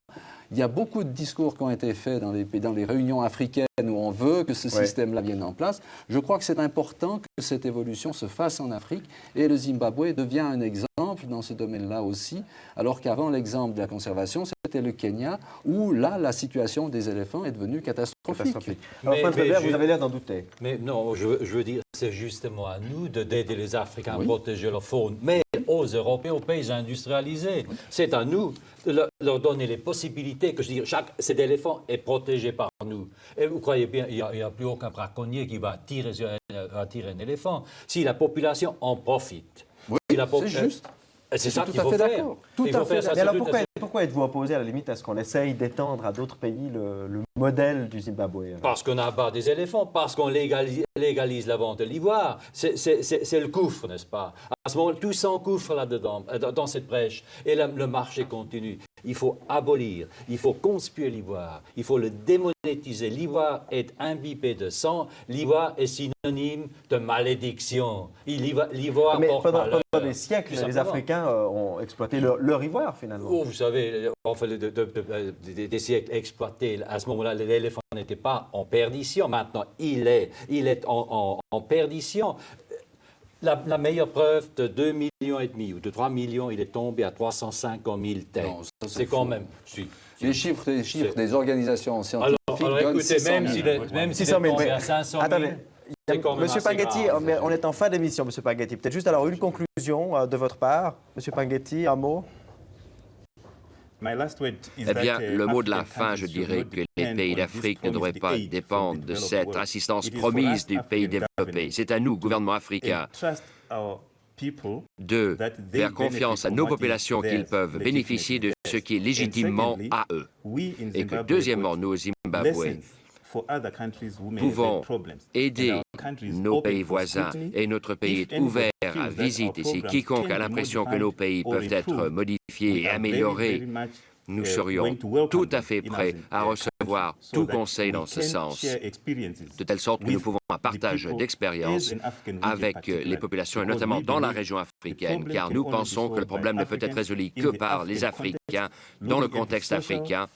Il y a beaucoup de discours qui ont été faits dans les réunions africaines où on veut que ce système-là vienne en place. Je crois que c'est important que cette évolution se fasse en Afrique et le Zimbabwe devient un exemple dans ce domaine-là aussi, alors qu'avant l'exemple de la conservation, c'était le Kenya où là, la situation des éléphants est devenue catastrophique. Alors, Franz Weber, vous avez l'air d'en douter. Mais non, je veux dire, c'est justement à nous d'aider les Africains à protéger leur faune, mais aux Européens, aux pays industrialisés. C'est à nous de leur donner les possibilités que je dis, cet éléphant est protégé par nous. Et vous croyez bien, il n'y a plus aucun braconnier qui va tirer un éléphant. Si la population en profite. Oui, c'est juste. C'est ça qu'il faut faire. Tout à fait. Mais alors pourquoi êtes-vous opposé à la limite à ce qu'on essaye d'étendre à d'autres pays le modèle du Zimbabwe? Parce qu'on abat des éléphants, parce qu'on légalise la vente de l'ivoire. C'est le gouffre, n'est-ce pas? À ce moment, tout s'engouffre là-dedans, dans cette brèche. Et le marché continue. Il faut abolir, il faut conspuer l'ivoire, il faut le démonétiser. L'ivoire est imbibé de sang, l'ivoire est synonyme de malédiction. L'ivoire Mais porte pendant des siècles, les Africains ont exploité leur ivoire, finalement. Oh, vous savez, on fait des siècles exploités. À ce moment-là, l'éléphant n'était pas en perdition. Maintenant, il est en perdition. La meilleure preuve de 2,5 millions ou de 3 millions, il est tombé à 350 000 têtes. C'est quand même... Les chiffres des organisations scientifiques alors écoutez, même s'il est tombé à 500 000... Attendez, Monsieur Panghetti, on est en fin d'émission, Monsieur Panghetti. Peut-être juste alors une conclusion de votre part. Monsieur Panghetti, un mot? Eh bien, le mot de la fin, je dirais que les pays d'Afrique ne devraient pas dépendre de cette assistance promise du pays développé. C'est à nous, gouvernement africain, de faire confiance à nos populations qu'ils peuvent bénéficier de ce qui est légitimement à eux. Et que, deuxièmement, nous, au Zimbabwe, pouvons aider nos pays voisins et notre pays est ouvert à visite. Et si quiconque a l'impression que nos pays peuvent être modifiés et améliorés, nous serions tout à fait prêts à recevoir tout conseil dans ce sens, de telle sorte que nous pouvons un partage d'expériences avec les populations, et notamment dans la région africaine, car nous pensons que le problème ne peut être résolu que par les Africains, dans le contexte africain,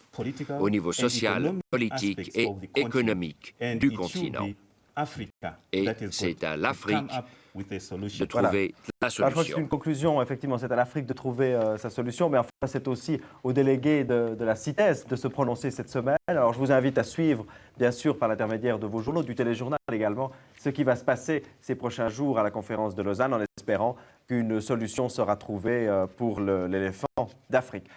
au niveau social, politique et économique du continent. Et c'est à l'Afrique de trouver la solution. Je crois que c'est une conclusion, effectivement, c'est à l'Afrique de trouver sa solution, mais enfin, c'est aussi aux délégués de la CITES de se prononcer cette semaine. Alors, je vous invite à suivre, bien sûr, par l'intermédiaire de vos journaux, du téléjournal également, ce qui va se passer ces prochains jours à la conférence de Lausanne, en espérant qu'une solution sera trouvée pour l'éléphant d'Afrique.